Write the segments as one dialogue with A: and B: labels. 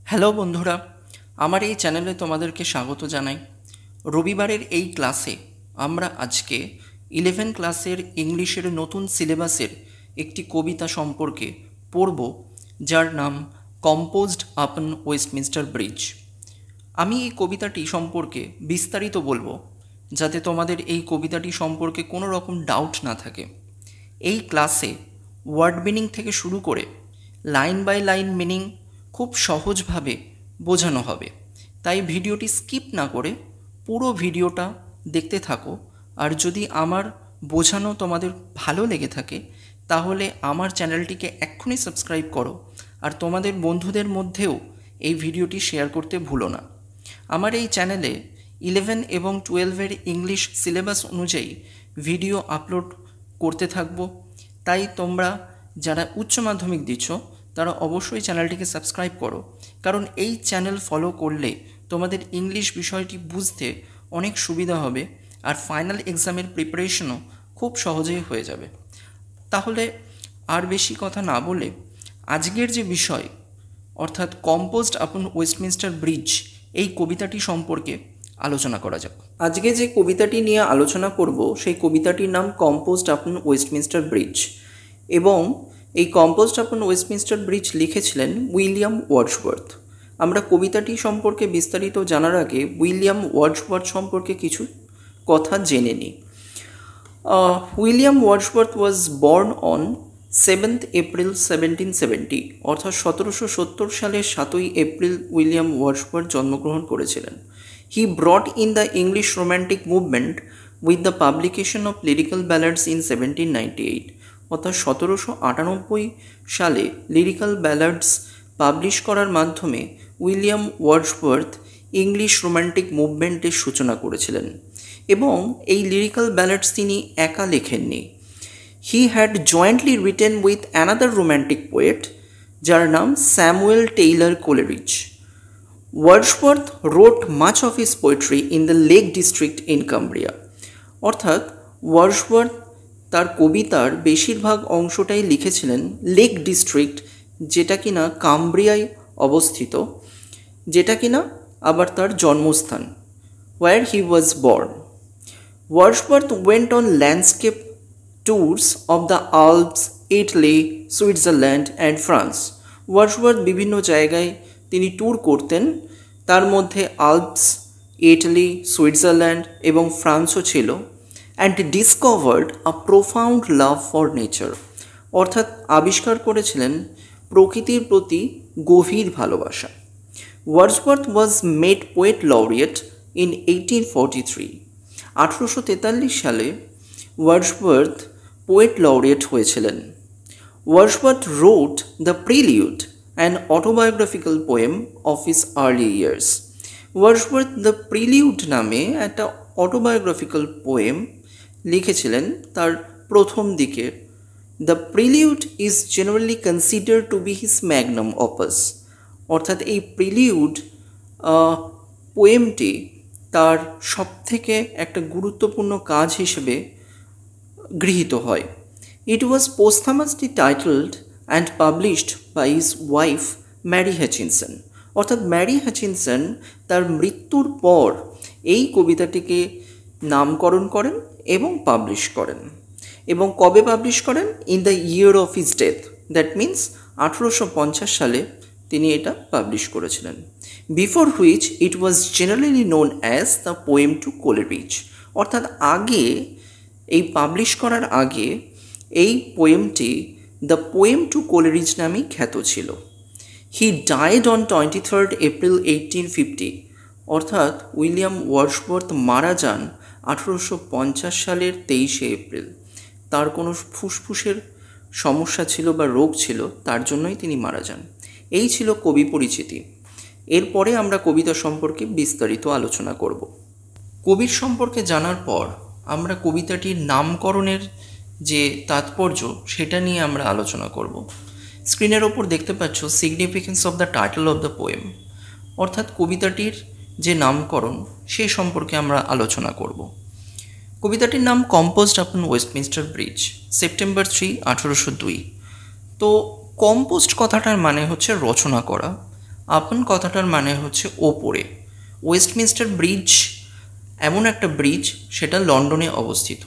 A: Hello বন্ধুরা, আমার এই চ্যানেলে তোমাদেরকে স্বাগত জানাই। রবিবারের এই ক্লাসে আমরা আজকে 11 ক্লাসের ইংলিশের নতুন সিলেবাসের একটি কবিতা সম্পর্কে পড়ব, যার নাম কম্পোজড আপন ওয়েস্টমিনস্টার ব্রিজ। আমি এই কবিতাটি সম্পর্কে বিস্তারিত বলবো, যাতে তোমাদের এই কবিতাটি সম্পর্কে কোনো রকম ডাউট না থাকে। এই ক্লাসে ওয়ার্ড মিনিং থেকে শুরু করে লাইন বাই লাইন মিনিং খুব সহজভাবে বোঝানো হবে, তাই ভিডিওটি স্কিপ না করে পুরো ভিডিওটা দেখতে থাকো। আর যদি আমার বোঝানো তোমাদের ভালো লেগে থাকে তাহলে আমার চ্যানেলটিকে এক্ষুনি সাবস্ক্রাইব করো, আর তোমাদের বন্ধুদের মধ্যেও এই ভিডিওটি শেয়ার করতে ভুলো না। আমার এই চ্যানেলে 11 এবং 12-এর ইংলিশ সিলেবাস অনুযায়ী ভিডিও আপলোড করতে থাকবো, তাই তোমরা যারা উচ্চ মাধ্যমিক দিচ্ছ তারা অবশ্যই চ্যানেলটিকে সাবস্ক্রাইব করো, কারণ এই চ্যানেল ফলো করলে তোমাদের ইংলিশ বিষয়টি বুঝতে অনেক সুবিধা হবে, আর ফাইনাল এক্সামের প্রিপারেশনও খুব সহজেই হয়ে যাবে। তাহলে আর বেশি কথা না বলে আজকের যে বিষয়, অর্থাৎ কম্পোজড আপন ওয়েস্টমিনস্টার ব্রিজ, এই কবিতাটি সম্পর্কে আলোচনা করা যাক। আজকে যে কবিতাটি নিয়ে আলোচনা করব সেই কবিতাটির নাম কম্পোজড আপন ওয়েস্টমিনস্টার ব্রিজ, এবং এই কম্পোজড আপন ওয়েস্টমিনস্টার ব্রিজ লিখেছিলেন উইলিয়াম ওয়ার্ডসওয়ার্থ। আমরা কবিতাটি সম্পর্কে বিস্তারিত জানার আগে উইলিয়াম ওয়ার্ডসওয়ার্থ সম্পর্কে কিছু কথা জেনে নিই। William Wordsworth was born on 7th April 1770, অর্থাৎ 1770 সালের 7ই এপ্রিল উইলিয়াম ওয়ার্ডসওয়ার্থ জন্মগ্রহণ করেছিলেন। He brought in the English romantic movement with the publication of lyrical ballads in 1798, অর্থাৎ 1798 সালে লিরিক্যাল ব্যালাডস পাবলিশ করার মাধ্যমে উইলিয়াম ওয়ার্ডসওয়ার্থ ইংলিশ রোম্যান্টিক মুভমেন্টের সূচনা করেছিলেন। এবং এই লিরিক্যাল ব্যালাডস তিনি একা লেখেননি। He had jointly written with another romantic poet, যার নাম Samuel Taylor Coleridge. Wordsworth wrote much of his poetry in the Lake District in Cumbria, অর্থাৎ ওয়ার্ডসওয়ার্থ তার কবিতার বেশিরভাগ অংশটাই লিখেছিলেন লেক ডিস্ট্রিক্ট, যেটা কিনা কামব্রিয়ায় অবস্থিত, যেটা কিনা আবার তার জন্মস্থান, where he was born. Wordsworth went on landscape tours of the Alps, Italy, Switzerland and France. Wordsworth বিভিন্ন জায়গায় তিনি ট্যুর করতেন, তার মধ্যে আলপস, ইটালি, সুইজারল্যান্ড এবং ফ্রান্সও ছিল। And discovered a profound love for nature, অর্থাৎ আবিষ্কার করেছিলেন প্রকৃতির প্রতি গভীর ভালোবাসা। Wordsworth was made poet laureate in 1843, 1843 সালে ওয়ার্ডসওয়ার্থ পোয়েট লরিয়েট হয়েছিলেন। Wordsworth wrote the Prelude, an autobiographical poem of his early years. Wordsworth the Prelude নামে একটা অটোবায়োগ্রাফিক্যাল পোয়েম লিখেছিলেন তার প্রথম দিকে। The Prelude is generally considered to be his magnum opus, অর্থাৎ এই প্রিলিউড পোয়েমটি তার সবথেকে একটা গুরুত্বপূর্ণ কাজ হিসেবে গৃহীত হয়। It was posthumously titled and published by his wife Mary Hutchinson, অর্থাৎ ম্যারি হাচিনসন তার মৃত্যুর পর এই কবিতাটিকে নামকরণ করেন এবং পাবলিশ করেন। এবং কবে পাবলিশ করেন? In the year of his death, that means 1850 সালে তিনি এটা পাবলিশ করেছিলেন। Before which it was generally known as the poem to Coleridge, অর্থাৎ আগে এই পাবলিশ করার আগে এই পোয়েমটি দ্য পোয়েম টু কোলেরিজ নামেই খ্যাত ছিল। He died on 23rd April 1850, অর্থাৎ উইলিয়াম ওয়ার্ডসওয়ার্থ মারা যান 1850 সালের 23শে এপ্রিল। তার কোনো ফুসফুসের সমস্যা ছিল বা রোগ ছিল, তার জন্যই তিনি মারা যান। এই ছিল কবি পরিচিতি। এরপরে আমরা কবিতা সম্পর্কে বিস্তারিত আলোচনা করব। কবির সম্পর্কে জানার পর আমরা কবিতাটির নামকরণের যে তাৎপর্য সেটা নিয়ে আমরা আলোচনা করব। স্ক্রিনের ওপর দেখতে পাচ্ছ significance of the title of the poem, অর্থাৎ কবিতাটির যে নামকরণ সে সম্পর্কে আমরা আলোচনা করব। কবিতাটির নাম কম্পোজড আপন ওয়েস্টমিনস্টার ব্রিজ, সেপ্টেম্বর 3, 1802। তো কম্পোজড কথাটার মানে হচ্ছে রচনা করা, আপন কথাটার মানে হচ্ছে ওপরে। ওয়েস্টমিনস্টার ব্রিজ এমন একটা ব্রিজ, সেটা লন্ডনে অবস্থিত।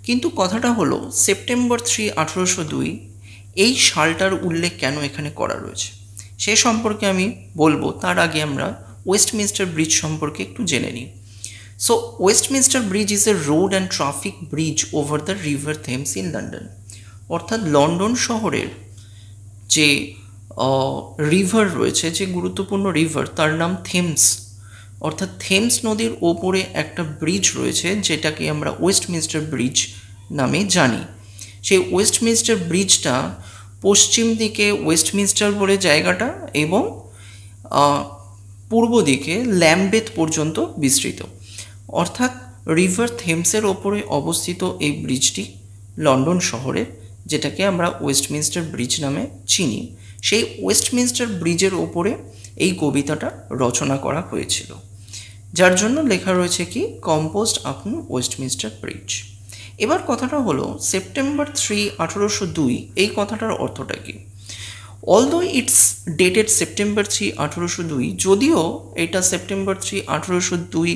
A: কিন্তু কথাটা হলো সেপ্টেম্বর 3, 1802 এই সালটার উল্লেখ কেন এখানে করা রয়েছে সে সম্পর্কে আমি বলবো। তার আগে আমরা ওয়েস্টমিনস্টার ব্রিজ সম্পর্কে একটু জেনে নিই। So Westminster bridge is a road and traffic bridge over the river Thames in London. অর্থাৎ লন্ডন শহরের যে রিভার রয়েছে, যে গুরুত্বপূর্ণ রিভার, তার নাম থেমস। অর্থাৎ থেমস নদীর ওপরে একটা ব্রিজ রয়েছে, যেটাকে আমরা ওয়েস্টমিনস্টার ব্রিজ নামে জানি। সেই ওয়েস্টমিনস্টার ব্রিজটা পশ্চিম দিকে ওয়েস্টমিনস্টার বলে জায়গাটা এবং পূর্ব দিকে ল্যাম্বেথ পর্যন্ত বিস্তৃত। অর্থাৎ রিভার থেমসের ওপরে অবস্থিত এই ব্রিজটি লন্ডন শহরে, যেটাকে আমরা ওয়েস্টমিনস্টার ব্রিজ নামে চিনি, সেই ওয়েস্টমিনস্টার ব্রিজের ওপরে এই কবিতাটা রচনা করা হয়েছিল, যার জন্য লেখা রয়েছে কি কম্পোজড আপন ওয়েস্টমিনস্টার ব্রিজ। এবার কথাটা হলো সেপ্টেম্বর 3, 1802 এই কথাটার অর্থটা কি। অলদো ইটস ডেটেড সেপ্টেম্বর 3, 1802, যদিও এটা সেপ্টেম্বর 3, 1802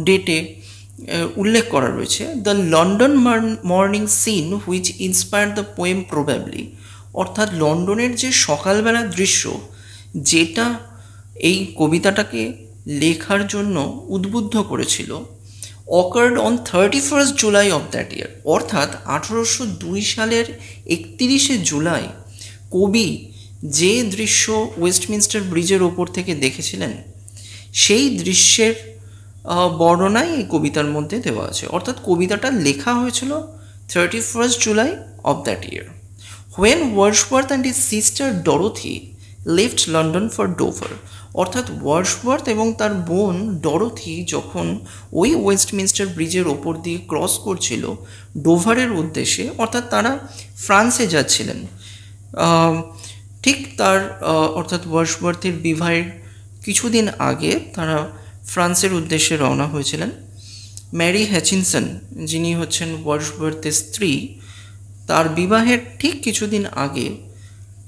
A: ডেটে উল্লেখ করা রয়েছে, the London morning scene which inspired the poem probably, অর্থাৎ লন্ডনের যে সকালবেলার দৃশ্য যেটা এই কবিতাটাকে লেখার জন্য উদ্বুদ্ধ করেছিল, occurred on 31 July of that year, অর্থাৎ 1802 সালের 31শে জুলাই কবি যে দৃশ্য ওয়েস্টমিনস্টার ব্রিজের ওপর থেকে দেখেছিলেন, সেই দৃশ্যের বর্ণনাই এই কবিতার মধ্যে দেওয়া আছে। অর্থাৎ কবিতাটা লেখা হয়েছিল 31 July of that year, when Wordsworth and his sister Dorothy left London for Dover. অর্থাৎ ওয়ার্ডসওয়ার্থ এবং তার বোন ডরোথি যখন ওই ওয়েস্টমিনস্টার ব্রিজের ওপর দিয়ে ক্রস করছিল ডোভারের উদ্দেশ্যে, অর্থাৎ তারা ফ্রান্সে যাচ্ছিলেন, ঠিক তার অর্থাৎ ওয়ার্ডসওয়ার্থের বিবাহের কিছুদিন আগে তারা ফ্রান্সের উদ্দেশ্যে রওনা হয়েছিলেন। ম্যারি হ্যাচিনসন, যিনি হচ্ছেন ওয়ার্ডসওয়ার্থের স্ত্রী, তার বিবাহের ঠিক কিছুদিন আগে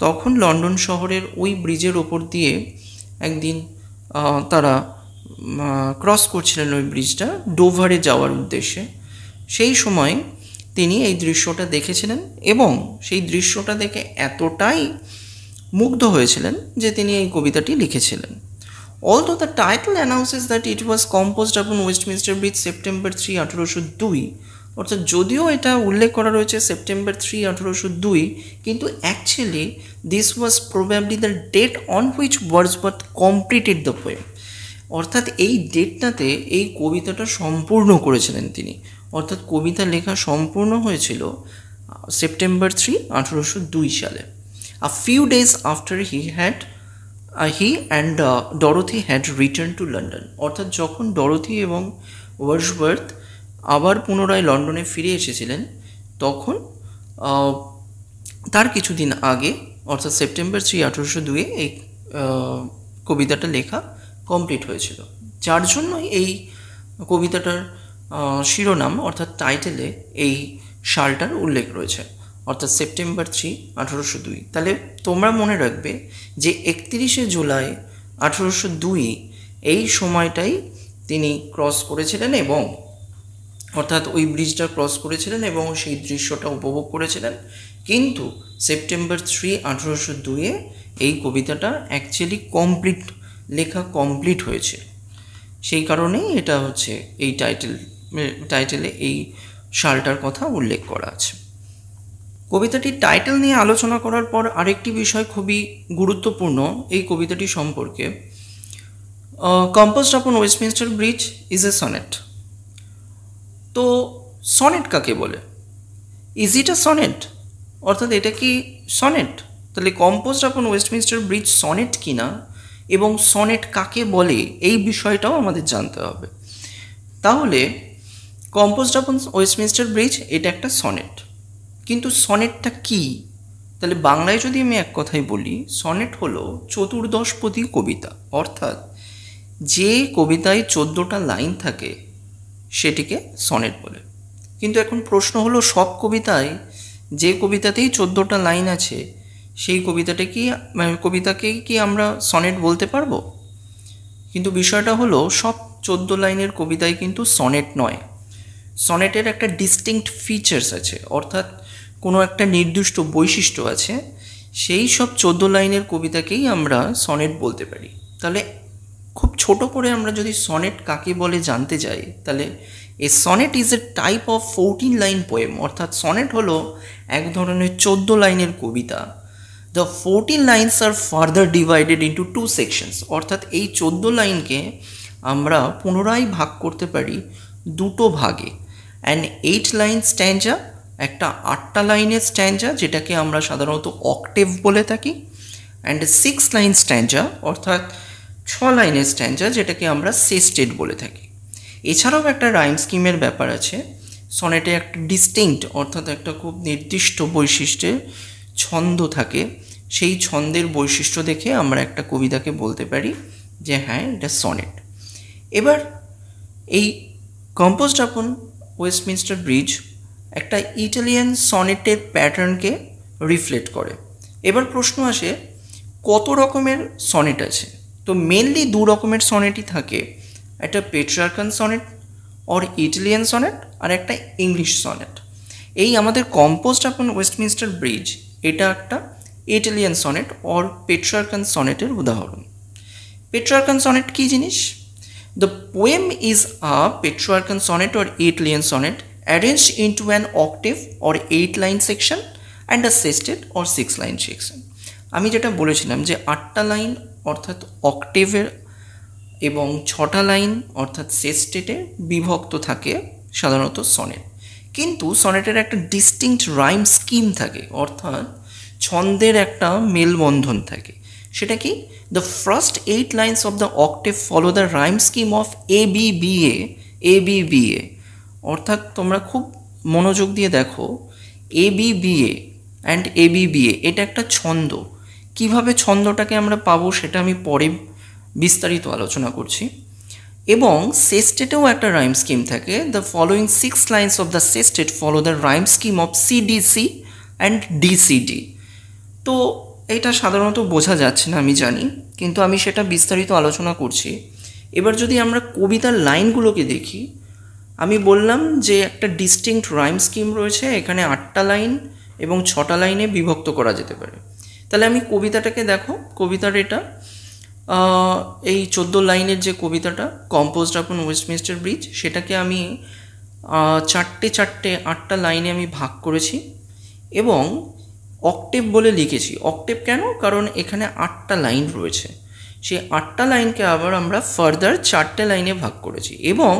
A: তখন লন্ডন শহরের ওই ব্রিজের ওপর দিয়ে একদিন তারা ক্রস করছিলেন ওই ব্রিজটা ডোভারে যাওয়ার উদ্দেশ্যে। সেই সময় তিনি এই দৃশ্যটা দেখেছিলেন এবং সেই দৃশ্যটা দেখে এতটাই মুগ্ধ হয়েছিলেন যে তিনি এই কবিতাটি লিখেছিলেন। Although the title announces that it was composed upon Westminster Bridge September 3, 1802, অর্থাৎ যদিও এটা উল্লেখ করা রয়েছে সেপ্টেম্বর 3, 1802, কিন্তু actually this was probably the date on which Wordsworth completed the poem. অর্থাৎ এই ডেটটাতে এই কবিতাটা সম্পূর্ণ করেছিলেন তিনি। অর্থাৎ কবিতা লেখা সম্পূর্ণ হয়েছিল সেপ্টেম্বর 3, 1802 সালে। A few days after he and Dorothy had return to London, অর্থাৎ যখন ডরোথি এবং ওয়ার্ডসওয়ার্থ আবার পুনরায় লন্ডনে ফিরে এসেছিলেন, তখন তার কিছুদিন আগে অর্থাৎ সেপ্টেম্বর 3, 1802 এই কবিতাটা লেখা কমপ্লিট হয়েছিল, যার জন্য এই কবিতাটার শিরোনাম অর্থাৎ টাইটেলে এই সালটার উল্লেখ রয়েছে, অর্থাৎ সেপ্টেম্বর 3, 1802। তাহলে তোমরা মনে রাখবে যে 31শে জুলাই 1802 এই সময়টাই তিনি ক্রস করেছিলেন এবং অর্থাৎ ওই ব্রিজটা ক্রস করেছিলেন এবং সেই দৃশ্যটা উপভোগ করেছিলেন। কিন্তু সেপ্টেম্বর 3, 1802 এই কবিতাটা অ্যাকচুয়ালি লেখা কমপ্লিট হয়েছে। সেই কারণেই এটা হচ্ছে এই টাইটেলে এই সালটার কথা উল্লেখ করা আছে। কবিতাটির টাইটেল নিয়ে আলোচনা করার পর আরেকটি বিষয় খুবই গুরুত্বপূর্ণ এই কবিতাটি সম্পর্কে। কম্পোজড আপন Westminster bridge is a sonnet. তো সনেট কাকে বলে? Is it a sonnet? অর্থাৎ এটা কি সনেট? তাহলে কম্পোজড আপন ওয়েস্টমিনস্টার ব্রিজ সনেট কিনা এবং সনেট কাকে বলে এই বিষয়টাও আমাদের জানতে হবে। তাহলে কম্পোজড আপন ওয়েস্টমিনস্টার ব্রিজ এটা একটা সনেট, কিন্তু সনেটটা কি? তাহলে বাংলায় যদি আমি এক কথাই বলি, সনেট হলো চতুর্দশপদী কবিতা, অর্থাৎ যে কবিতায় 14টা লাইন থাকে সেটিকে সনেট বলে। কিন্তু এখন প্রশ্ন হলো, সব কবিতায় যে কবিতাতেই 14টা লাইন আছে সেই কবিতাকেই কি আমরা সনেট বলতে পারবো? কিন্তু বিষয়টা হলো সব 14 লাইনের কবিতাই কিন্তু সনেট নয়। সনেটের একটা ডিস্টিংক্ট ফিচার্স আছে, অর্থাৎ কোনো একটা নির্দিষ্ট বৈশিষ্ট্য আছে, সেই সব 14 লাইনের কবিতাকেই আমরা সনেট বলতে পারি। তাহলে খুব ছোট করে আমরা যদি সনেট কাকে বলে জানতে চাই, তাহলে a sonnet is a type of 14 line poem, অর্থাৎ সনেট হলো এক ধরনের 14 লাইনের কবিতা। The 14 lines are further divided into 2 sections, অর্থাৎ এই 14 লাইনকে আমরা পুনরায় ভাগ করতে পারি দুটো ভাগে। অ্যান্ড 8 লাইন স্ট্যান্জা, একটা 8টা লাইনের স্ট্যান্জা যেটাকে আমরা সাধারণত অক্টেভ বলে থাকি, অ্যান্ড 6 লাইন স্ট্যান্জা অর্থাৎ 6 লাইনের স্ট্যান্জা যেটাকে আমরা সেস্টেড বলে থাকি। এছাড়াও একটা রাইম স্কিমের ব্যাপার আছে। সনেটে একটা ডিস্টিংক্ট অর্থাৎ একটা খুব নির্দিষ্ট বৈশিষ্ট্যের ছন্দ থাকে, সেই ছন্দের বৈশিষ্ট্য দেখে আমরা একটা কবিতাকে বলতে পারি যে হ্যাঁ এটা সনেট। এবার এই কম্পোজড আপন ওয়েস্টমিনস্টার ব্রিজ একটা ইটালিয়ান সনেটের প্যাটার্নকে রিফ্লেক্ট করে। এবার প্রশ্ন আসে কত রকমের সনেট আছে? তো মেনলি 2 রকমের সনেটই থাকে, একটা Petrarchan sonnet or Italian sonnet আর একটা ইংলিশ সনেট। এই আমাদের কম্পোজড আপন ওয়েস্টমিনস্টার ব্রিজ এটা একটা ইটালিয়ান সনেট অর পেট্রার্কান সনেটের উদাহরণ। পেট্রার্কান সনেট কী জিনিস? The poem is a Petrarchan sonnet or 8-line sonnet arranged into an octave or 8-line section and a sestet or 6-line section. আমি যেটা বলেছিলাম যে 8টা line অর্থাৎ অক্টেভের এবং 6টা লাইন অর্থাৎ সেস্টেটে বিভক্ত থাকে সাধারণত সনেট। কিন্তু সনেটের একটা ডিস্টিংক্ট রাইম স্কিম থাকে, অর্থাৎ ছন্দের একটা মেলবন্ধন থাকে। সেটা কি? The first 8 lines of the octave follow the rhyme scheme of ABBA, ABBA, অর্থাৎ তোমরা খুব মনোযোগ দিয়ে দেখো, ABBA অ্যান্ড ABBA এটা একটা ছন্দ। কিভাবে ছন্দটাকে আমরা পাবো সেটা আমি পরে বিস্তারিত আলোচনা করছি। এবং সেস্টেটেও একটা রাইম স্কিম থাকে। The following 6 lines of the sestet follow the rhyme scheme of CDC and DCD। তো এটা সাধারণত বোঝা যাচ্ছে না আমি জানি, কিন্তু আমি সেটা বিস্তারিত আলোচনা করছি। এবার যদি আমরা কবিতার লাইনগুলোকে দেখি, আমি বললাম যে একটা ডিস্টিংক্ট রাইম স্কিম রয়েছে, এখানে 8টা লাইন এবং 6টা লাইনে বিভক্ত করা যেতে পারে। তাহলে আমি কবিতাটাকে দেখো, কবিতার এটা এই 14 লাইনের যে কবিতাটা কম্পোজড আপন ওয়েস্টমিনস্টার ব্রিজ, সেটাকে আমি 8টা লাইনে আমি ভাগ করেছি এবং অক্টেভ বলে লিখেছি। অক্টেভ কেন? কারণ এখানে 8টা লাইন রয়েছে, সেই 8টা লাইনকে আবার আমরা ফার্দার 4টে লাইনে ভাগ করেছি এবং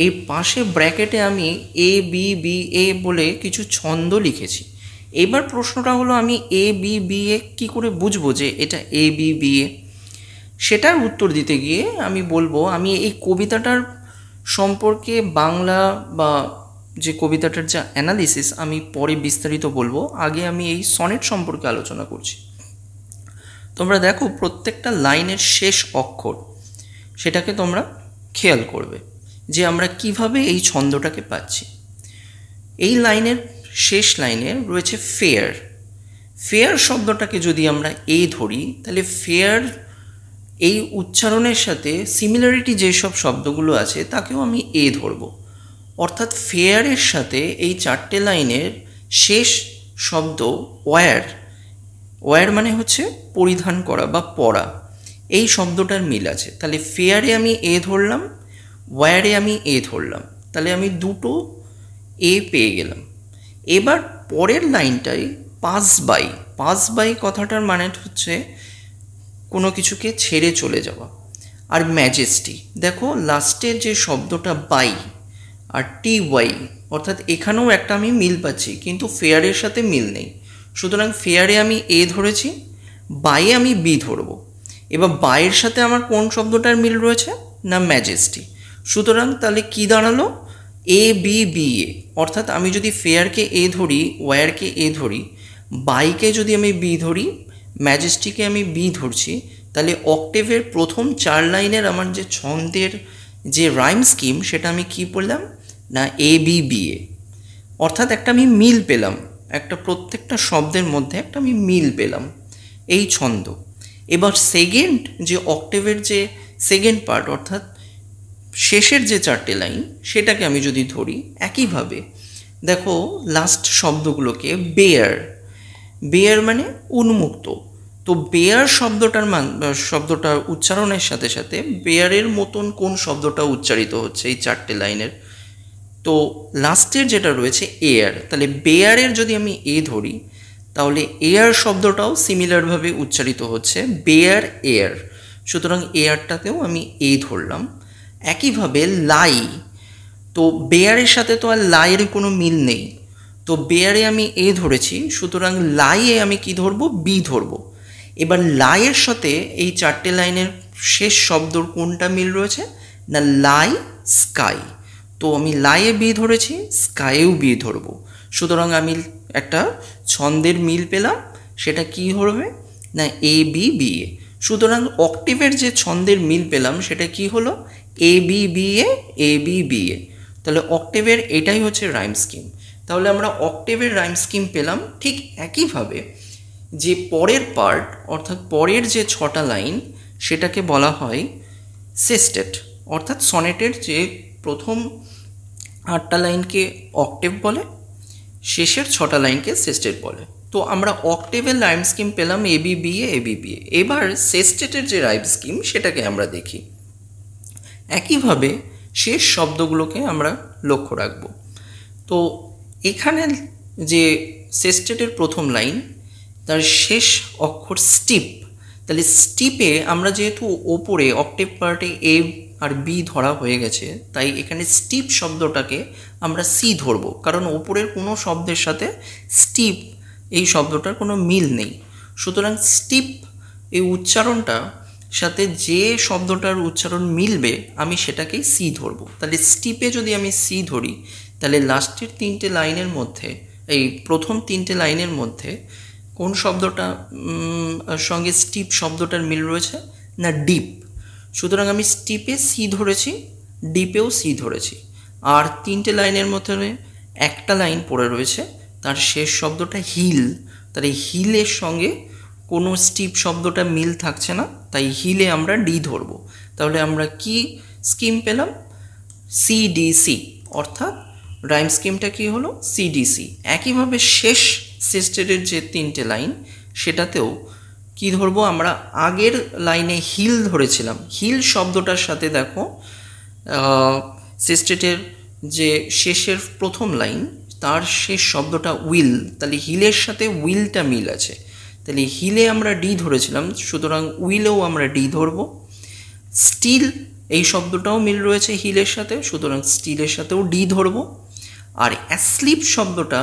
A: এই পাশে ব্র্যাকেটে আমি ABBA বলে কিছু ছন্দ লিখেছি। এবার প্রশ্নটা হলো আমি ABBA কী করে বুঝবো যে এটা ABBA? সেটার উত্তর দিতে গিয়ে আমি বলবো, আমি এই কবিতাটার সম্পর্কে বাংলা বা যে কবিতাটার যা অ্যানালিসিস আমি পরে বিস্তারিত বলবো, আগে আমি এই সনেট সম্পর্কে আলোচনা করছি। তোমরা দেখো প্রত্যেকটা লাইনের শেষ অক্ষর, সেটাকে তোমরা খেয়াল করবে যে আমরা কিভাবে এই ছন্দটাকে পাচ্ছি। এই লাইনের শেষ লাইনে রয়েছে ফেয়ার। ফেয়ার শব্দটাকে যদি আমরা ধরি, তাহলে ফেয়ার এই উচ্চারণের সাথে সিমিলারিটি যেসব শব্দগুলো আছে তাকেও আমি ধরব। অর্থাৎ ফেয়ারের সাথে এই 4টে লাইনের শেষ শব্দ ওয়্যার, ওয়্যার মানে হচ্ছে পরিধান করা বা পরা, এই শব্দটার মিল আছে। তাহলে ফেয়ারে আমি ধরলাম, ওয়্যারে আমি ধরলাম, তাহলে আমি দুটো পেয়ে গেলাম। এবার পরের লাইনটাই পাস বাই। পাস বাই কথাটার মানে হচ্ছে কোনো কিছুকে ছেড়ে চলে যাওয়া। আর ম্যাজেস্টি, দেখো লাস্টের যে শব্দটা বাই আর TY, অর্থাৎ এখানেও একটা আমি মিল পাচ্ছি, কিন্তু ফেয়ারের সাথে মিল নেই। সুতরাং ফেয়ারে আমি ধরেছি, বাইয়ে আমি B ধরবো। এবার বাইয়ের সাথে আমার কোন শব্দটার মিল রয়েছে? না ম্যাজেস্টি। সুতরাং তাহলে কি দাঁড়ালো? ABBA। অর্থাৎ আমি যদি ফেয়ারকে ধরি, ওয়্যারকে ধরি, বাইকে যদি আমি B ধরি, ম্যাজেস্টিকে আমি B ধরছি, তাহলে অক্টেভের প্রথম 4 লাইনের আমার যে ছন্দের যে রাইম স্কিম সেটা আমি কি বললাম? না ABBA। অর্থাৎ একটা আমি মিল পেলাম একটা প্রত্যেকটা শব্দের মধ্যে একটা আমি মিল পেলাম, এই ছন্দ। এবার সেকেন্ড যে অক্টেভের যে সেকেন্ড পার্ট অর্থাৎ শেষের যে 4টে লাইন সেটাকে আমি যদি ধরি, একইভাবে দেখো লাস্ট শব্দগুলোকে বেয়ার, বেয়ার মানে উন্মুক্ত। তো বেয়ার শব্দটার উচ্চারণের সাথে সাথে বেয়ারের মতন কোন শব্দটা উচ্চারিত হচ্ছে এই 4টে লাইনের, তো লাস্টের যেটা রয়েছে এয়ার, তাহলে বেয়ারের যদি আমি এ ধরি তাহলে এয়ার শব্দটাও সিমিলারভাবে উচ্চারিত হচ্ছে বেয়ার এয়ার, সুতরাং এয়ারটাতেও আমি এ ধরলাম। একইভাবে লাই, তো বেয়ারের সাথে তো আর লাইয়ের কোনো মিল নেই, তো বেয়ারে আমি এ ধরেছি, সুতরাং লাইয়ে আমি কি ধরবো, বি ধরবো। এবার লাইয়ের সাথে এই 4টে লাইনের শেষ শব্দর কোনটা মিল রয়েছে না, লাই স্কাই, তো আমি লাইয়ে বি ধরেছি, স্কাইয়েও বি ধরবো, সুতরাং আমি একটা ছন্দের মিল পেলাম। সেটা কি হবে না, এ বি বি এ। সুতরাং অক্টেভের যে ছন্দের মিল পেলাম সেটা কি হলো, A B B A B B A. তাহলে অক্টেভের এটাই হচ্ছে রাইম স্কিম। তাহলে আমরা অক্টেভের রাইম স্কিম পেলাম। ঠিক একইভাবে যে পরের পার্ট অর্থাৎ পরের যে 6টা লাইন সেটাকে বলা হয় সেস্টেট, অর্থাৎ সনেটের যে প্রথম 8টা লাইনকে অক্টেভ বলে, শেষের 6টা লাইনকে সেস্টেট বলে। তো আমরা অক্টেভের রাইম স্কিম পেলাম A B B A B B A. এবার সেস্টেটের যে রাইম স্কিম সেটাকে আমরা দেখি। একইভাবে শেষ শব্দগুলোকে আমরা লক্ষ্য রাখব। তো এখানে যে সেস্টেটের প্রথম লাইন তার শেষ অক্ষর স্টিপ, তাহলে স্টিপে আমরা যেহেতু ওপরে অক্টেভ পার্টে এ আর বি ধরা হয়ে গেছে, তাই এখানে স্টিপ শব্দটাকে আমরা সি ধরব, কারণ ওপরের কোনো শব্দের সাথে স্টিপ এই শব্দটার কোনো মিল নেই। সুতরাং স্টিপ এই উচ্চারণটা সাথে যে শব্দটার উচ্চারণ মিলবে আমি সেটাকেই সি ধরব। তাহলে স্টিপে যদি আমি সি ধরি তাহলে লাস্টের 3টে লাইনের মধ্যে, এই প্রথম 3টে লাইনের মধ্যে কোন শব্দটা সঙ্গে স্টিপ শব্দটার মিল রয়েছে না, ডিপ। সুতরাং আমি স্টিপে সি ধরেছি, ডিপেও সি ধরেছি। আর 3টে লাইনের মধ্যে একটা লাইন পড়ে রয়েছে, তার শেষ শব্দটা হিল, তাহলে হিলের সঙ্গে কোনো স্টিপ শব্দটা মিল থাকছে না, তাই হিলে আমরা ডি ধরব। তাহলে আমরা কি স্কিম পেলাম, সিডিসি, অর্থাৎ রাইম স্কিমটা কি হলো, সিডিসি। একইভাবে শেষ সেস্টেটের যে 3টে লাইন সেটাতেও কি ধরবো, আমরা আগের লাইনে হিল ধরেছিলাম, হিল শব্দটার সাথে দেখো সেস্টেটের যে শেষের প্রথম লাইন তার শেষ শব্দটা উইল, তাহলে হিলের সাথে উইলটা মিল আছে, তাহলে হিলে আমরা ডি ধরেছিলাম, সুতরাং উইলেও আমরা ডি ধরবো। স্টিল এই শব্দটাও মিল রয়েছে হিলের সাথে, সুতরাং স্টিলের সাথেও ডি ধরবো। আর অ্যাসলিপ শব্দটা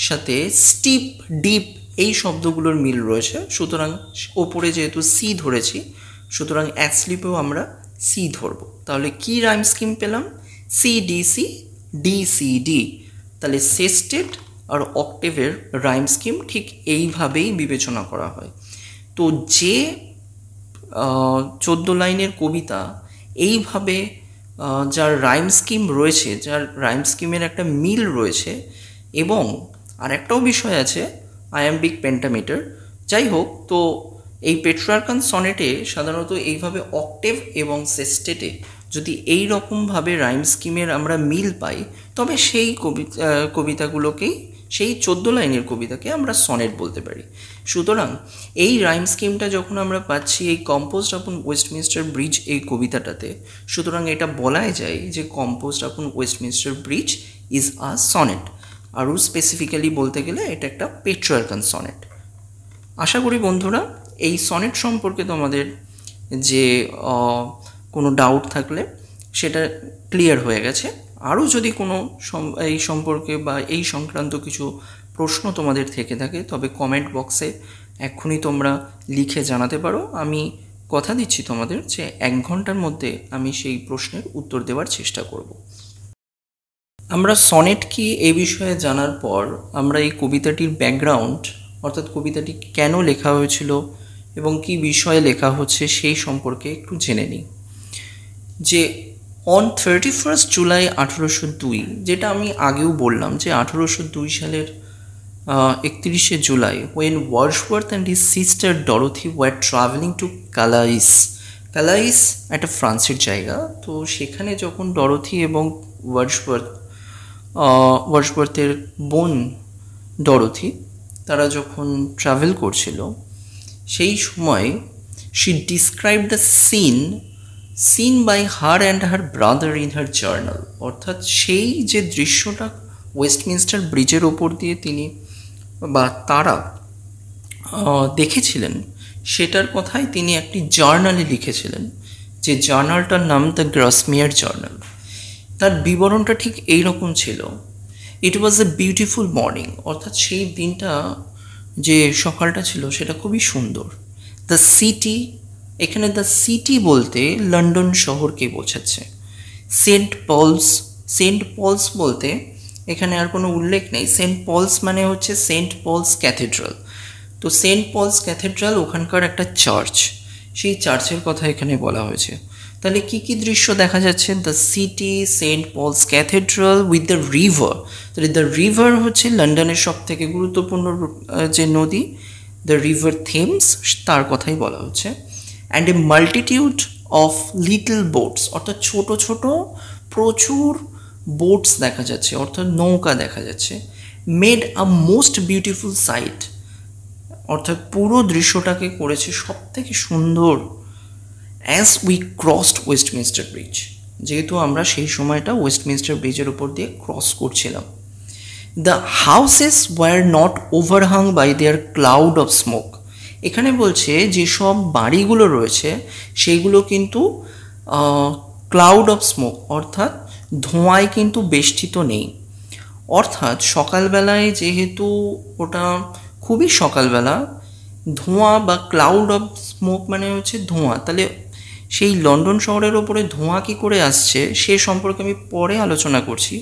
A: সাথে স্টিপ, ডিপ এই শব্দগুলোর মিল রয়েছে, সুতরাং ওপরে যেহেতু সি ধরেছি সুতরাং অ্যাসলিপেও আমরা সি ধরবো। তাহলে কি রাইম স্কিম পেলাম, সিডিসি ডিসিডি। তাহলে সেস্টেট আর অক্টেভের রাইম স্কিম ঠিক এইভাবেই বিবেচনা করা হয়। তো যে 14 লাইনের কবিতা এইভাবে যার রাইম স্কিম রয়েছে, যার রাইম স্কিমের একটা মিল রয়েছে, এবং আরেকটাও বিষয় আছে আয়াম্বিক পেন্টামিটার। যাই হোক, তো এই পেট্রার্কান সনেটে সাধারণত এইভাবে অক্টেভ এবং সেস্টেটে যদি এই রকমভাবে রাইম স্কিমের আমরা মিল পাই তবে সেই কবিতাগুলোকেই, সেই 14 লাইনের কবিতাকে আমরা সনেট বলতে পারি। সুতরাং এই রাইম স্কিমটা যখন আমরা পাচ্ছি এই কম্পোজড আপন ওয়েস্টমিনস্টার ব্রিজ এই কবিতাটাতে, সুতরাং এটা বলাই যায় যে কম্পোজড আপন Westminster bridge is a sonnet. আরও স্পেসিফিক্যালি বলতে গেলে এটা একটা পেট্রার্কান সনেট। আশা করি বন্ধুরা এই সনেট সম্পর্কে তোমাদের যে কোনো ডাউট থাকলে সেটা ক্লিয়ার হয়ে গেছে। আরও যদি কোনো এই সম্পর্কে বা এই সংক্রান্ত কিছু প্রশ্ন তোমাদের থেকে থাকে তবে কমেন্ট বক্সে এক্ষুনি তোমরা লিখে জানাতে পারো। আমি কথা দিচ্ছি তোমাদের যে 1 ঘন্টার মধ্যে আমি সেই প্রশ্নের উত্তর দেওয়ার চেষ্টা করব। আমরা সনেট কি এই বিষয়ে জানার পর আমরা এই কবিতাটির ব্যাকগ্রাউন্ড অর্থাৎ কবিতাটি কেন লেখা হয়েছিল এবং কি বিষয়ে লেখা হচ্ছে সেই সম্পর্কে একটু জেনে নিই। যে অন 31 জুলাই 1802, যেটা আমি আগেও বললাম যে 1802 সালের 31শে July when Wordsworth and his sister Dorothy were traveling to Calais. Calais একটা ফ্রান্সের জায়গা, তো সেখানে যখন ডরোথি এবং ওয়ার্ডসওয়ার্থের বোন ডরোথি তারা যখন ট্রাভেল করছিল, সেই সময় she described the seen by her and her brother in her journal. অর্থাৎ সেই যে দৃশ্যটা ওয়েস্টমিনস্টার ব্রিজের ওপর দিয়ে তিনি বা তারা দেখেছিলেন, সেটার কথাই তিনি একটি জার্নালে লিখেছিলেন, যে জার্নালটার নাম দ্য গ্রাসমিয়ার জার্নাল। তার বিবরণটা ঠিক এই রকম ছিল: ইট ওয়াজ এ বিউটিফুল মর্নিং, অর্থাৎ সেই দিনটা যে সকালটা ছিল সেটা খুবই সুন্দর। দ্য সিটি, এখানে দ্য সিটি বলতে লন্ডন শহরকে বোঝাচ্ছে। সেন্ট পলস বলতে এখানে আর কোনো উল্লেখ নেই। সেন্ট পলস মানে হচ্ছে সেন্ট পলস ক্যাথেড্রাল। তো সেন্ট পলস ক্যাথেড্রাল ওখানকার একটা চার্চ, সেই চার্চের কথা এখানে বলা হয়েছে। তাহলে কি কি দৃশ্য দেখা যাচ্ছে? The city, Saint Paul's cathedral with the river. তাহলে দ্য রিভার হচ্ছে লন্ডনের সব থেকে গুরুত্বপূর্ণ যে নদী, দ্য রিভার থেমস, তার কথাই বলা হচ্ছে। And a multitude of little boats, অর্থাৎ ছোট ছোট প্রচুর বোটস দেখা যাচ্ছে, অর্থাৎ নৌকা দেখা যাচ্ছে। Made a most beautiful sight, অর্থাৎ পুরো দৃশ্যটাকে করেছে সব থেকে সুন্দর। As we crossed Westminster bridge, যেহেতু আমরা সেই সময়টা ওয়েস্টমিনস্টার ব্রিজের উপর দিয়ে ক্রস করছিলাম। The houses were not overhung by their cloud of smoke. এখানে বলছে যেসব বাড়িগুলো রয়েছে সেইগুলো কিন্তু ক্লাউড অফ স্মোক, অর্থাৎ ধোঁয়ায় কিন্তু বেষ্টিত নেই। অর্থাৎ সকালবেলায়, যেহেতু ওটা খুবই সকালবেলা, ধোঁয়া বা ক্লাউড অফ স্মোক মানে হচ্ছে ধোঁয়া, তাহলে সেই লন্ডন শহরের ওপরে ধোঁয়া কী করে আসছে সে সম্পর্কে আমি পরে আলোচনা করছি।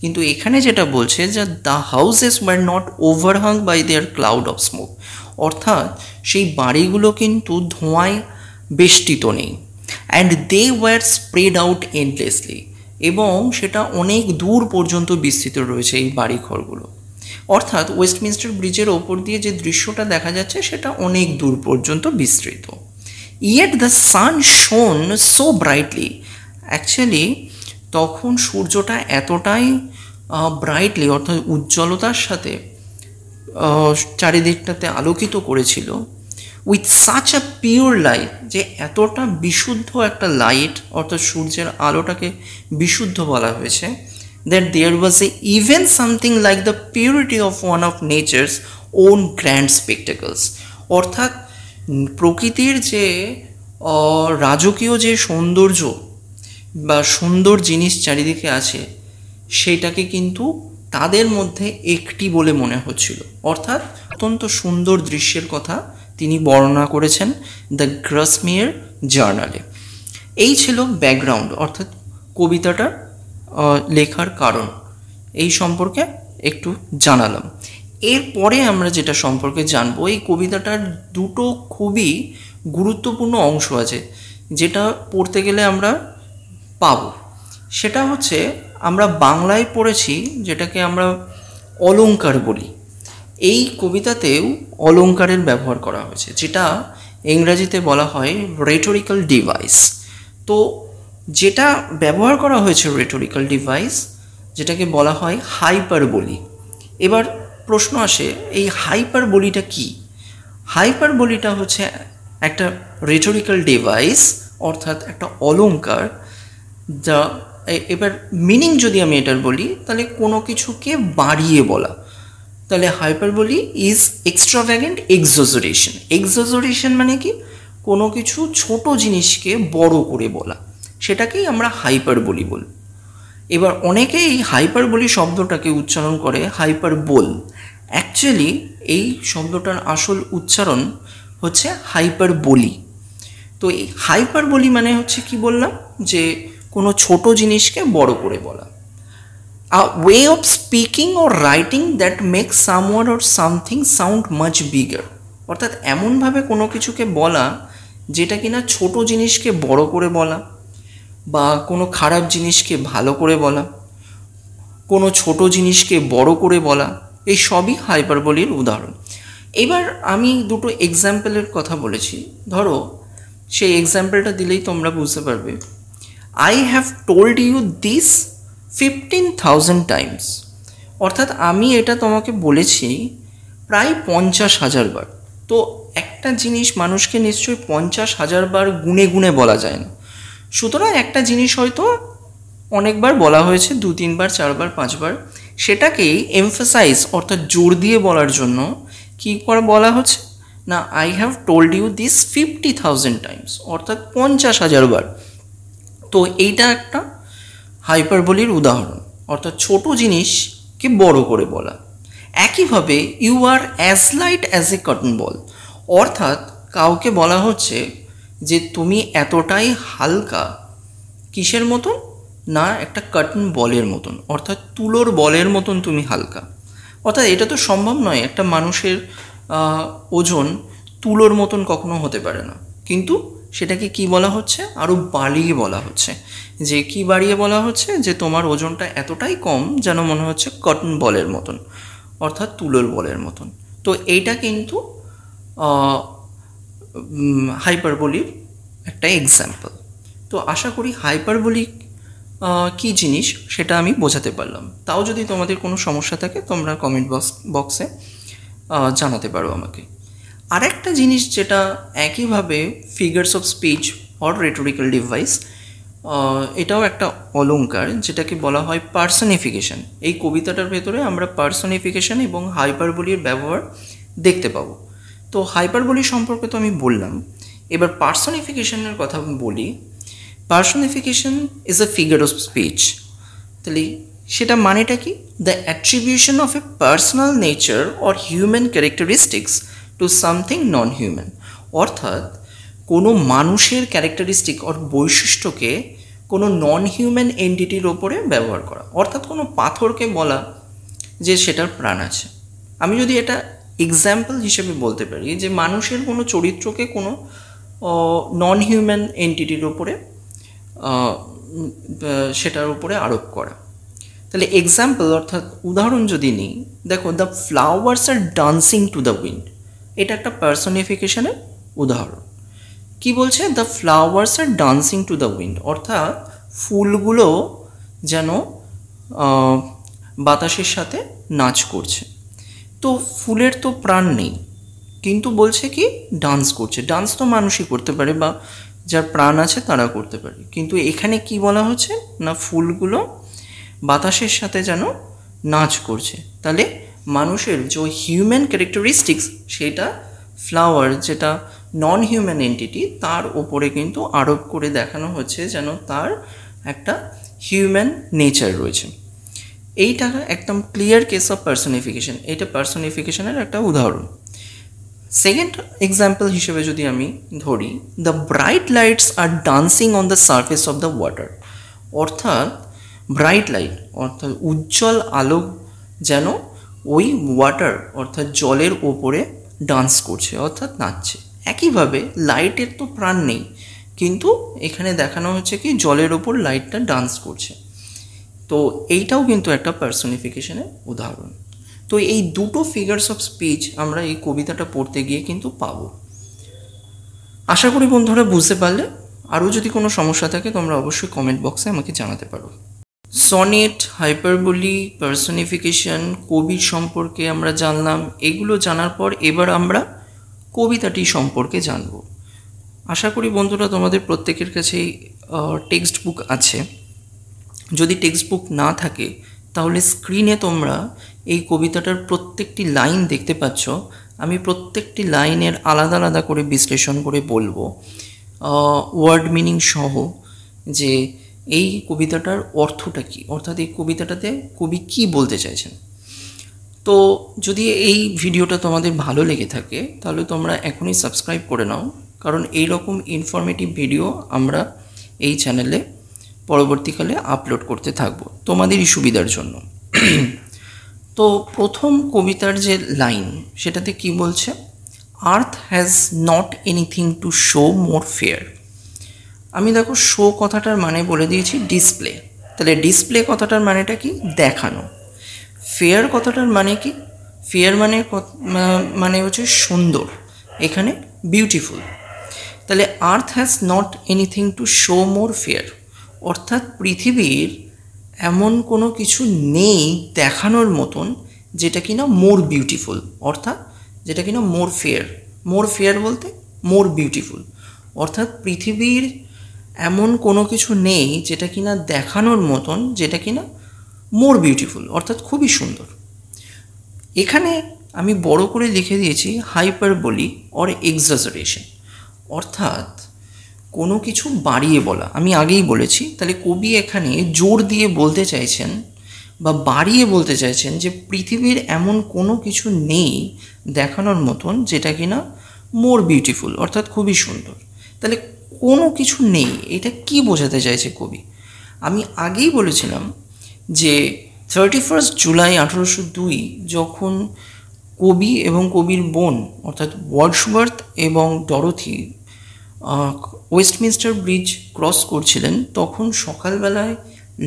A: কিন্তু এখানে যেটা বলছে যে the houses were not overhung by their cloud of smoke, অর্থাৎ সেই বাড়িগুলো কিন্তু ধোঁয়ায় বেষ্টিত নেই। And they were spread out endlessly, এবং সেটা অনেক দূর পর্যন্ত বিস্তৃত রয়েছে এই বাড়িঘরগুলো। অর্থাৎ ওয়েস্টমিনস্টার ব্রিজের ওপর দিয়ে যে দৃশ্যটা দেখা যাচ্ছে সেটা অনেক দূর পর্যন্ত বিস্তৃত। ইয়েট দ্য সান শোন সো ব্রাইটলি, অ্যাকচুয়ালি তখন সূর্যটা এতটাই ব্রাইটলি, অর্থাৎ উজ্জ্বলতার সাথে চারিদিকটাতে আলোকিত করেছিল। With such a pure light, যে এতটা বিশুদ্ধ একটা লাইট, অর্থাৎ সূর্যের আলোটাকে বিশুদ্ধ বলা হয়েছে। That there was a even something like the purity of one of nature's own grand spectacles, অর্থাৎ প্রকৃতির যে রাজকীয় যে সৌন্দর্য বা সুন্দর জিনিস চারিদিকে আছে, সেইটাকে কিন্তু তাদের মধ্যে একটি বলে মনে হচ্ছিল। অর্থাৎ অত্যন্ত সুন্দর দৃশ্যের কথা তিনি বর্ণনা করেছেন দ্য গ্রাসমিয়ার জার্নালে। এই ছিল ব্যাকগ্রাউন্ড, অর্থাৎ কবিতাটার লেখার কারণ, এই সম্পর্কে একটু জানালাম। এরপরে আমরা যেটা সম্পর্কে জানবো, এই কবিতাটার দুটো খুবই গুরুত্বপূর্ণ অংশ আছে যেটা পড়তে গেলে আমরা পাবো। সেটা হচ্ছে, আমরা বাংলায় পড়েছি যেটাকে আমরা অলংকার বলি, এই কবিতাতেও অলংকারের ব্যবহার করা হয়েছে, যেটা ইংরাজিতে বলা হয় রেটোরিক্যাল ডিভাইস। তো যেটা ব্যবহার করা হয়েছে রেটোরিক্যাল ডিভাইস, যেটাকে বলা হয় হাইপারবোলি। এবার প্রশ্ন আসে, এই হাইপারবোলিটা কি? হাইপারবোলিটা হচ্ছে একটা রেটোরিক্যাল ডিভাইস, অর্থাৎ একটা অলংকার, যা এবার মিনিং যদি আমি এটার বলি তাহলে কোনো কিছুকে বাড়িয়ে বলা। তাহলে হাইপারবোলি ইজ এক্সট্রাভ্যাগেন্ট এক্সাজারেশন। এক্সাজারেশন মানে কি? কোনো কিছু ছোট জিনিসকে বড় করে বলা, সেটাকেই আমরা হাইপারবোলি বলি। এবার অনেকেই এই হাইপারবোলি শব্দটাকে উচ্চারণ করে হাইপারবোল। অ্যাকচুয়ালি এই শব্দটার আসল উচ্চারণ হচ্ছে হাইপারবোলি। তো এই হাইপারবোলি মানে হচ্ছে কি বললাম, যে কোনো ছোট জিনিসকে বড় করে বলা। A way of speaking or writing that make someone or something sound much bigger, অর্থাৎ এমনভাবে কোনো কিছুকে বলা যেটা কিনা ছোট জিনিসকে বড় করে বলা, বা কোনো খারাপ জিনিসকে ভালো করে বলা, কোনো ছোট জিনিসকে বড় করে বলা, এই সবই হাইপারবোলির উদাহরণ। এবার আমি দুটো এক্সাম্পলের কথা বলেছি, ধরো সেই এক্সাম্পলটা দিলেই তোমরা বুঝতে পারবে। I have told you this 15,000 times, অর্থাৎ আমি এটা তোমাকে বলেছি প্রায় 50,000 বার। তো একটা জিনিস মানুষকে নিশ্চয়ই 50,000 বার গুনে গুনে বলা যায় না, সুতরাং একটা জিনিস হয়তো অনেকবার বলা হয়েছে, 2, 3 বার, 4 বার, 5 বার, সেটাকেই এমফাসাইজ অর্থাৎ জোর দিয়ে বলার জন্য কী করে বলা হচ্ছে না, I have told you this 50,000 times, অর্থাৎ 50,000 বার। তো এইটা একটা হাইপারবোলির উদাহরণ, অর্থাৎ ছোট জিনিসকে বড় করে বলা। একইভাবে you are as light as a cotton ball, অর্থাৎ কাউকে বলা হচ্ছে যে তুমি এতটাই হালকা, কিসের মতন না, একটা কটন বলের মতন, অর্থাৎ তুলোর বলের মতন তুমি হালকা। অর্থাৎ এটা তো সম্ভব নয়, একটা মানুষের ওজন তুলোর মতন কখনো হতে পারে না, কিন্তু সেটাকে কি বলা হচ্ছে, আরও বাড়িয়ে বলা হচ্ছে। যে কি বাড়িয়ে বলা হচ্ছে, যে তোমার ওজনটা এতটাই কম যেন মনে হচ্ছে কটন বলের মতন, অর্থাৎ তুলোর বলের মতন। তো এইটা কিন্তু হাইপারবোলির একটা এক্সাম্পল। তো আশা করি হাইপারবোলিক কী জিনিস সেটা আমি বোঝাতে পারলাম। তাও যদি তোমাদের কোনো সমস্যা থাকে তোমরা কমেন্ট বক্সে জানাতে পারো আমাকে। আরেকটা জিনিস যেটা একইভাবে figures of speech or rhetorical device, এটাও একটা অলংকার যেটাকে বলা হয় পার্সনিফিকেশন। এই কবিতাটার ভেতরে আমরা পার্সনিফিকেশন এবং হাইপারবোলির ব্যবহার দেখতে পাবো। তো হাইপারবোলি সম্পর্কে তো আমি বললাম, এবার পার্সনিফিকেশনের কথা বলি। Personification is a figure of speech. তাহলে সেটা মানেটা কি, the attribution of a personal nature or human characteristics to something non human, অর্থাৎ কোনো মানুষের ক্যারেক্টারিস্টিক অর বৈশিষ্ট্যকে কোনো নন হিউম্যান এন্টিটির ওপরে ব্যবহার করা। অর্থাৎ কোনো পাথরকে বলা যে সেটার প্রাণ আছে। আমি যদি এটা এক্সাম্পল হিসেবে বলতে পারি যে মানুষের কোনো চরিত্রকে কোনো নন হিউম্যান এন্টিটির ওপরে সেটার উপরে আরোপ করা। তাহলে এক্সাম্পল অর্থাৎ উদাহরণ যদি নিই, দেখো the flowers are dancing to the wind, এটা একটা পার্সনিফিকেশনের উদাহরণ। কি বলছে, the flowers are dancing to the wind, অর্থাৎ ফুলগুলো যেন বাতাসের সাথে নাচ করছে। তো ফুলের তো প্রাণ নেই, কিন্তু বলছে কি ডান্স করছে। ডান্স তো মানুষই করতে পারে বা যার প্রাণ আছে তারা করতে পারে, কিন্তু এখানে কি বলা হচ্ছে না, ফুলগুলো বাতাসের সাথে যেন নাচ করছে। তাহলে মানুষের যে হিউম্যান ক্যারেক্টারিস্টিক্স সেটা ফ্লাওয়ার যেটা নন হিউম্যান এন্টিটি তার ওপরে কিন্তু আরোপ করে দেখানো হচ্ছে যেন তার একটা হিউম্যান নেচার রয়েছে। এইটা একদম ক্লিয়ার কেস অফ পার্সনিফিকেশন, এটা পার্সনিফিকেশনের একটা উদাহরণ। সেকেন্ড এক্সাম্পল হিসেবে যদি আমি ধরি, the bright lights are dancing on the surface of the water, অর্থাৎ ব্রাইট লাইট অর্থাৎ উজ্জ্বল আলো যেন ওই ওয়াটার অর্থাৎ জলের ওপরে ডান্স করছে অর্থাৎ নাচছে। একইভাবে লাইটের তো প্রাণ নেই, কিন্তু এখানে দেখানো হচ্ছে কি জলের ওপর লাইটটা ডান্স করছে। তো এইটাও কিন্তু একটা পার্সনিফিকেশনের উদাহরণ। তো এই দুটো ফিগার্স অফ স্পিচ আমরা এই কবিতাটা পড়তে গিয়ে কিন্তু পাবো। আশা করি বন্ধুরা বুঝতে পারলে। আরও যদি কোনো সমস্যা থাকে তোমরা অবশ্যই কমেন্ট বক্সে আমাকে জানাতে পারো। সনেট, হাইপারবোলি, পার্সনিফিকেশন, কবির সম্পর্কে আমরা জানলাম। এগুলো জানার পর এবার আমরা কবিতাটি সম্পর্কে জানব। আশা করি বন্ধুরা তোমাদের প্রত্যেকের কাছেই টেক্সট বুক আছে। যদি টেক্সট বুক না থাকে তাহলে স্ক্রিনে তোমরা এই কবিতাটার প্রত্যেকটি লাইন দেখতে পাচ্ছ। আমি প্রত্যেকটি লাইনের আলাদা আলাদা করে বিশ্লেষণ করে বলবো, ওয়ার্ড মিনিং সহ, যে এই কবিতাটার অর্থটা কী, অর্থাৎ এই কবিতাটাতে কবি কী বলতে চাইছেন। তো যদি এই ভিডিওটা তোমাদের ভালো লেগে থাকে তাহলে তোমরা এখনই সাবস্ক্রাইব করে নাও, কারণ এই রকম ইনফরমেটিভ ভিডিও আমরা এই চ্যানেলে পরবর্তীকালে আপলোড করতে থাকবো তোমাদেরই সুবিধার জন্য। তো প্রথম কবিতার যে লাইন সেটাতে কি বলছে, আর্থ has not anything to show more fair. আমি দেখো শো কথাটার মানে বলে দিয়েছি ডিসপ্লে। তাহলে ডিসপ্লে কথাটার মানেটা কি, দেখানো। ফেয়ার কথাটার মানে কি, ফেয়ার মানে হচ্ছে সুন্দর, এখানে বিউটিফুল। তাহলে আর্থ has not anything to show more fair, অর্থাৎ পৃথিবীর এমন কোনো কিছু নেই দেখানোর মতন যেটা কিনা মোর বিউটিফুল, অর্থাৎ যেটা কিনা মোর ফেয়ার বলতে মোর বিউটিফুল, অর্থাৎ পৃথিবীর এমন কোনো কিছু নেই যেটা কিনা দেখানোর মতন যেটা কিনা মোর বিউটিফুল, অর্থাৎ খুবই সুন্দর। এখানে আমি বড় করে লিখে দিয়েছি হাইপারবোলি অর এক্সাজারেশন, অর্থাৎ কোনো কিছু বাড়িয়ে বলা। আমি আগেই বলেছি, তাহলে কবি এখানে জোর দিয়ে বলতে চাইছেন বা বাড়িয়ে বলতে চাইছেন যে পৃথিবীর এমন কোনো কিছু নেই দেখানোর মতন যেটা কিনা মোর বিউটিফুল, অর্থাৎ খুবই সুন্দর। তাহলে কোনো কিছু নেই, এটা কি বোঝাতে চাইছে কবি? আমি আগেই বলেছিলাম যে 31 জুলাই 1802 যখন কবি এবং কবির বোন অর্থাৎ ওয়ার্ডসওয়ার্থ এবং ডরোথি ওয়েস্টমিনস্টার ব্রিজ ক্রস করছিলেন, তখন সকালবেলায়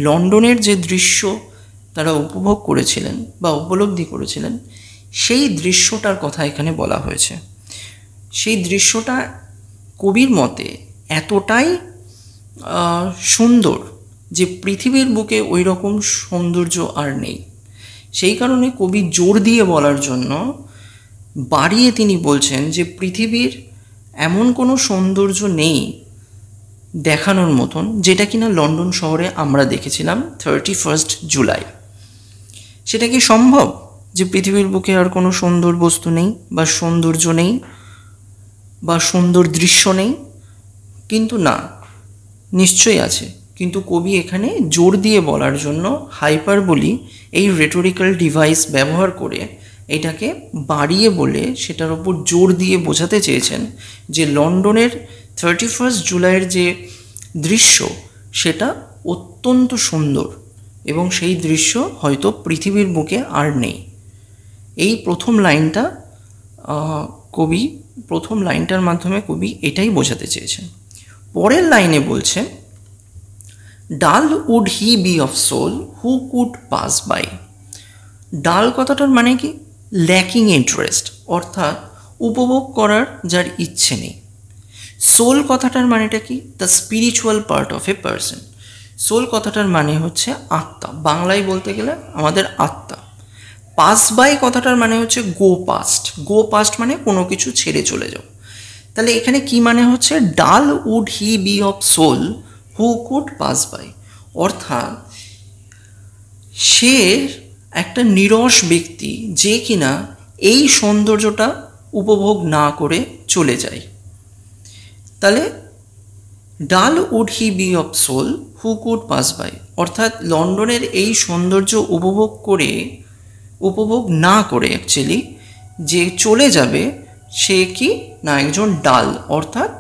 A: লন্ডনের যে দৃশ্য তারা উপভোগ করেছিলেন বা উপলব্ধি করেছিলেন, সেই দৃশ্যটার কথা এখানে বলা হয়েছে। সেই দৃশ্যটা কবির মতে এতটাই সুন্দর যে পৃথিবীর বুকে ওই রকম সৌন্দর্য আর নেই। সেই কারণে কবি জোর দিয়ে বলার জন্য বাড়িয়ে তিনি বলছেন যে পৃথিবীর এমন কোনো সৌন্দর্য নেই দেখানোর মতন যেটা কিনা লন্ডন শহরে আমরা দেখেছিলাম 31 জুলাই। সেটা কি সম্ভব যে পৃথিবীর বুকে আর কোনো সুন্দর বস্তু নেই বা সৌন্দর্য নেই বা সুন্দর দৃশ্য নেই? কিন্তু না, নিশ্চয়ই আছে। কিন্তু কবি এখানে জোর দিয়ে বলার জন্য হাইপারবোলি এই রেটোরিক্যাল ডিভাইস ব্যবহার করে এটাকে বাড়িয়ে বলে সেটার ওপর জোর দিয়ে বোঝাতে চেয়েছেন যে লন্ডনের 31 জুলাইয়ের যে দৃশ্য সেটা অত্যন্ত সুন্দর এবং সেই দৃশ্য হয়তো পৃথিবীর বুকে আর নেই। এই প্রথম লাইনটার মাধ্যমে কবি এটাই বোঝাতে চেয়েছেন। পরের লাইনে বলছে, dull would he be of soul who could pass by. Dull কথাটার মানে কি? ল্যাকিং ইন্টারেস্ট, অর্থাৎ উপভোগ করার যার ইচ্ছে নেই। সোল কথাটার মানেটা কি? The spiritual part of a person. Soul কথাটার মানে হচ্ছে আত্মা, বাংলায় বলতে গেলে আমাদের আত্মা। পাস বাই কথাটার মানে হচ্ছে গো পাস্ট মানে কোনো কিছু ছেড়ে চলে যাও। তাহলে এখানে কি মানে হচ্ছে? Dull would he be of soul who could pass by, অর্থাৎ সে একটা নিরস ব্যক্তি যে কিনা এই সৌন্দর্যটা উপভোগ না করে চলে যায়। তাহলে dull would he be of soul who could pass by, অর্থাৎ লন্ডনের এই সৌন্দর্য উপভোগ না করে অ্যাকচুয়ালি যে চলে যাবে সে কি না একজন ডাল, অর্থাৎ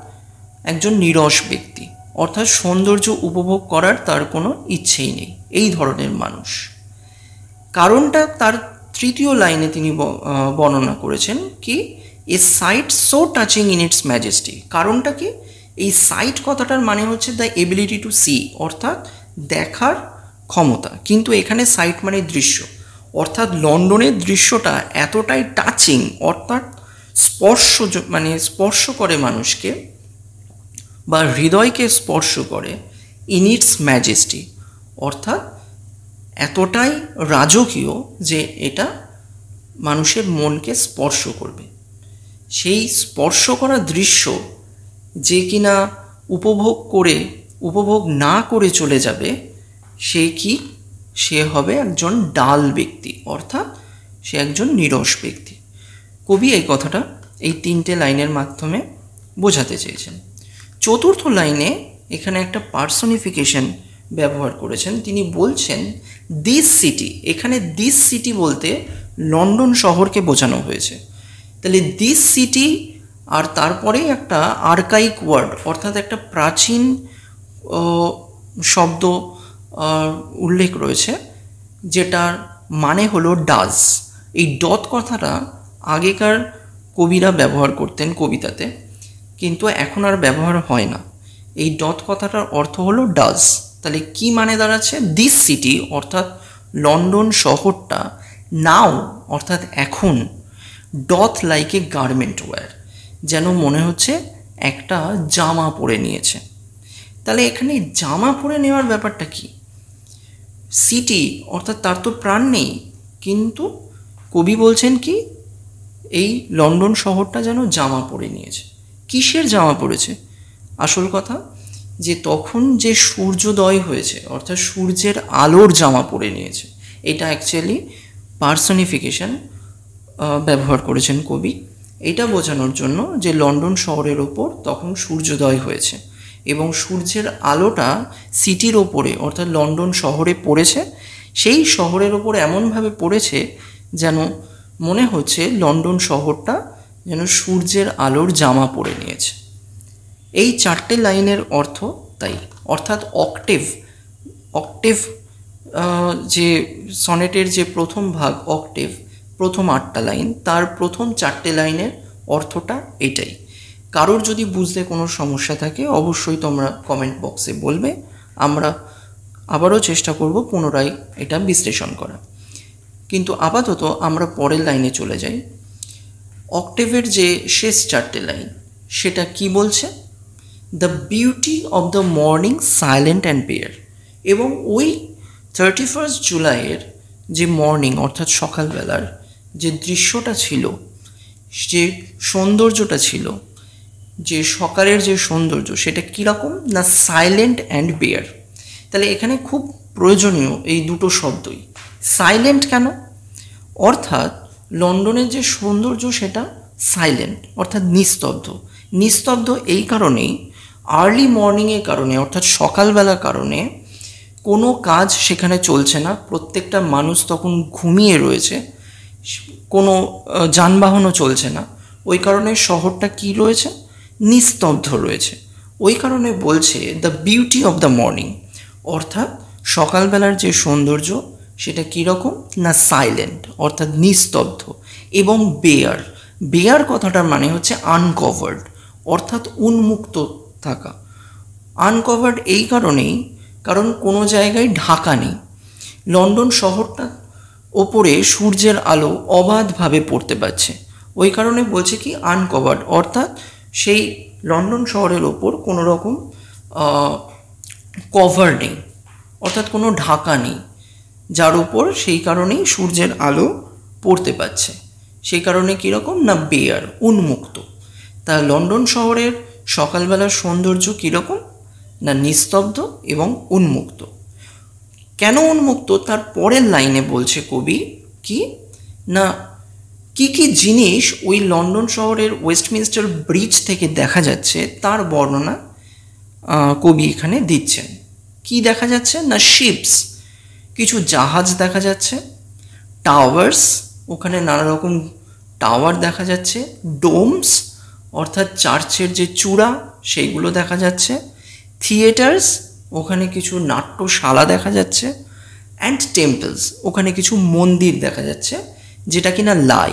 A: একজন নিরস ব্যক্তি, অর্থাৎ সৌন্দর্য উপভোগ করার তার কোনো ইচ্ছেই নেই, এই ধরনের মানুষ। কারণটা তার তৃতীয় লাইনে তিনি বর্ণনা করেছেন কি, a sight so touching in its majesty. কারণটা কি? এই সাইট কথাটার মানে হচ্ছে দ্য এবিলিটি টু সি, অর্থাৎ দেখার ক্ষমতা, কিন্তু এখানে সাইট মানে দৃশ্য, অর্থাৎ লন্ডনের দৃশ্যটা এতটাই টাচিং, অর্থাৎ স্পর্শ করে মানুষকে বা হৃদয়কে স্পর্শ করে, ইন ইটস ম্যাজেস্টি, অর্থাৎ এতটাই রাজকীয় যে এটা মানুষের মনকে স্পর্শ করবে। সেই স্পর্শ করা দৃশ্য যে কিনা উপভোগ না করে চলে যাবে, সে হবে একজন ডাল ব্যক্তি, অর্থাৎ সে একজন নিরস ব্যক্তি। কবি এই কথাটা এই 3টে লাইনের মাধ্যমে বোঝাতে চেয়েছেন। চতুর্থ লাইনে এখানে একটা পার্সনিফিকেশন ব্যবহার করেছেন। তিনি বলছেন দিস সিটি, এখানে দিস সিটি বলতে লন্ডন শহরকে বোঝানো হয়েছে। তাহলে দিস সিটি আর তারপরে একটা আর্কাইক ওয়ার্ড, অর্থাৎ একটা প্রাচীন শব্দ উল্লেখ রয়েছে যেটার মানে হলো ডাজ। এই ডট কথাটা আগেকার কবিরা ব্যবহার করতেন কবিতাতে, কিন্তু এখন আর ব্যবহার হয় না। এই ডট কথাটার অর্থ হলো ডাজ। তাহলে কি মানে দাঁড়াচ্ছে? দিস সিটি অর্থাৎ লন্ডন শহরটা নাও অর্থাৎ এখন, doth like a garment wear, যেন মনে হচ্ছে একটা জামা পরে নিয়েছে। তাহলে এখানে জামা পরে নেওয়ার ব্যাপারটা কি? সিটি অর্থাৎ তার তো প্রাণ নেই, কিন্তু কবি বলছেন কি এই লন্ডন শহরটা যেন জামা পরে নিয়েছে। কিসের জামা পরেছে? আসল কথা যে তখন যে সূর্যোদয় হয়েছে অর্থাৎ সূর্যের আলোর জামা পরে নিয়েছে। এটা অ্যাকচুয়ালি পার্সনিফিকেশন ব্যবহার করেছেন কবি, এটা বোঝানোর জন্য যে লন্ডন শহরের ওপর তখন সূর্যোদয় হয়েছে এবং সূর্যের আলোটা সিটির ওপরে অর্থাৎ লন্ডন শহরে পড়েছে। সেই শহরের ওপর এমনভাবে পড়েছে যেন মনে হচ্ছে লন্ডন শহরটা যেন সূর্যের আলোর জামা পরে নিয়েছে। এই চারটে লাইনের অর্থ তাই, অর্থাৎ অক্টেভ যে সনেটের যে প্রথম ভাগ অক্টেভ, প্রথম 8টা লাইন, তার প্রথম 4টে লাইনের অর্থটা এটাই। কারোর যদি বুঝতে কোনো সমস্যা থাকে অবশ্যই তোমরা কমেন্ট বক্সে বলবে, আমরা আবারও চেষ্টা করব পুনরায় এটা বিশ্লেষণ করা। কিন্তু আপাতত আমরা পরের লাইনে চলে যাই। অক্টেভের যে শেষ 4টে লাইন সেটা কি বলছে? The beauty of the morning silent and bare. এবং ওই 31 জুলাইয়ের যে মর্নিং অর্থাৎ সকালবেলার যে দৃশ্যটা ছিল, যে সৌন্দর্যটা ছিল, যে সকালের যে সৌন্দর্য সেটা কীরকম না সাইলেন্ট অ্যান্ড বেয়ার। তাহলে এখানে খুব প্রয়োজনীয় এই দুটো শব্দই। সাইলেন্ট কেন? অর্থাৎ লন্ডনের যে সৌন্দর্য সেটা সাইলেন্ট অর্থাৎ নিস্তব্ধ। নিস্তব্ধ এই কারণেই আর্লি মর্নিংয়ের কারণে অর্থাৎ সকালবেলার কারণে কোনো কাজ সেখানে চলছে না, প্রত্যেকটা মানুষ তখন ঘুমিয়ে রয়েছে, কোনো যানবাহনও চলছে না। ওই কারণে শহরটা কি রয়েছে? নিস্তব্ধ রয়েছে। ওই কারণে বলছে the beauty of the morning, অর্থাৎ সকালবেলার যে সৌন্দর্য সেটা কীরকম না সাইলেন্ট অর্থাৎ নিস্তব্ধ এবং বেয়ার। বেয়ার কথাটার মানে হচ্ছে আনকভার্ড অর্থাৎ উন্মুক্ত থাকা। আনকভার্ড এই কারণেই কারণ কোনো জায়গায় ঢাকা নেই। লন্ডন শহরটা ওপরে সূর্যের আলো অবাধভাবে পড়তে পারছে, ওই কারণে বলছে কি আনকভার্ড, অর্থাৎ সেই লন্ডন শহরের ওপর কোনো রকম কভার নেই অর্থাৎ কোনো ঢাকা নেই, যার উপর সেই কারণেই সূর্যের আলো পড়তে পারছে। সেই কারণে কীরকম না বেয়ার, উন্মুক্ত। তা লন্ডন শহরের সকালবেলার সৌন্দর্য কীরকম না নিস্তব্ধ এবং উন্মুক্ত। কেন উন্মুক্ত তার পরের লাইনে বলছে কবি কি না কি কি জিনিস ওই লন্ডন শহরের ওয়েস্টমিনস্টার ব্রিজ থেকে দেখা যাচ্ছে তার বর্ণনা কবি এখানে দিচ্ছেন। কি দেখা যাচ্ছে না শিপস, কিছু জাহাজ দেখা যাচ্ছে, টাওয়ার্স, ওখানে নানা রকম টাওয়ার দেখা যাচ্ছে, ডোমস অর্থাৎ চার্চের যে চূড়া সেইগুলো দেখা যাচ্ছে, থিয়েটার্স, ওখানে কিছু নাট্যশালা দেখা যাচ্ছে, অ্যান্ড টেম্পলস, ওখানে কিছু মন্দির দেখা যাচ্ছে, যেটা কিনা লাই।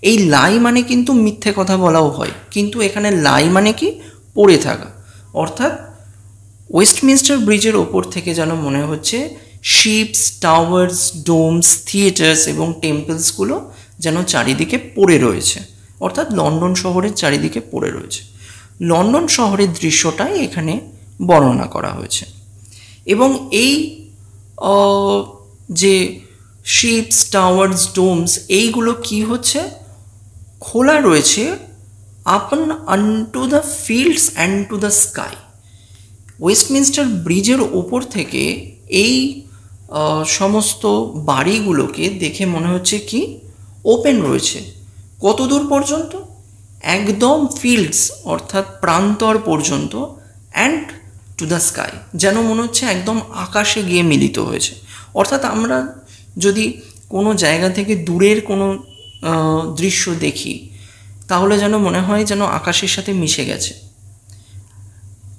A: এই লাই মানে কিন্তু মিথ্যে কথা বলাও হয়, কিন্তু এখানে লাই মানে কি পড়ে থাকা, অর্থাৎ ওয়েস্টমিনস্টার ব্রিজের ওপর থেকে যেন মনে হচ্ছে শিপস, টাওয়ার্স, ডোমস, থিয়েটার্স এবং টেম্পলসগুলো যেন চারিদিকে পড়ে রয়েছে, অর্থাৎ লন্ডন শহরের চারিদিকে পড়ে রয়েছে। লন্ডন শহরের দৃশ্যটাই এখানে বর্ণনা করা হয়েছে। এবং এই যে শিপস, টাওয়ার্স, ডোমস এইগুলো কি হচ্ছে খোলা রয়েছে আপন আনটু the fields and to the sky. Westminster ব্রিজের ওপর থেকে এই সমস্ত বাড়িগুলোকে দেখে মনে হচ্ছে কি ওপেন রয়েছে। কত দূর পর্যন্ত? একদম ফিল্ডস অর্থাৎ প্রান্তর পর্যন্ত, অ্যান্ড টু দ্য স্কাই, যেন মনে হচ্ছে একদম আকাশে গিয়ে মিলিত হয়েছে। অর্থাৎ আমরা যদি কোনো জায়গা থেকে দূরের কোনো দৃশ্য দেখি তাহলে যেন মনে হয় যেন আকাশের সাথে মিশে গেছে।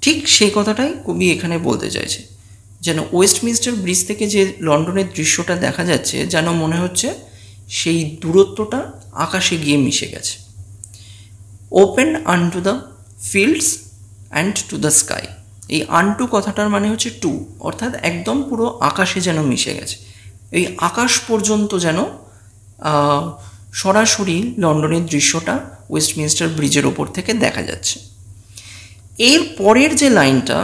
A: ঠিক সেই কথাটাই কবি এখানে বলতে চাইছে, যেন ওয়েস্টমিনস্টার ব্রিজ থেকে যে লন্ডনের দৃশ্যটা দেখা যাচ্ছে যেন মনে হচ্ছে সেই দূরত্বটা আকাশে গিয়ে মিশে গেছে। Open আনটু the fields and to the sky, এই আনটু কথাটার মানে হচ্ছে টু, অর্থাৎ একদম পুরো আকাশে যেন মিশে গেছে, এই আকাশ পর্যন্ত যেন সরাসরি লন্ডনের দৃশ্যটা ওয়েস্টমিনস্টার ব্রিজের ওপর থেকে দেখা যাচ্ছে। এর পরের যে লাইনটা,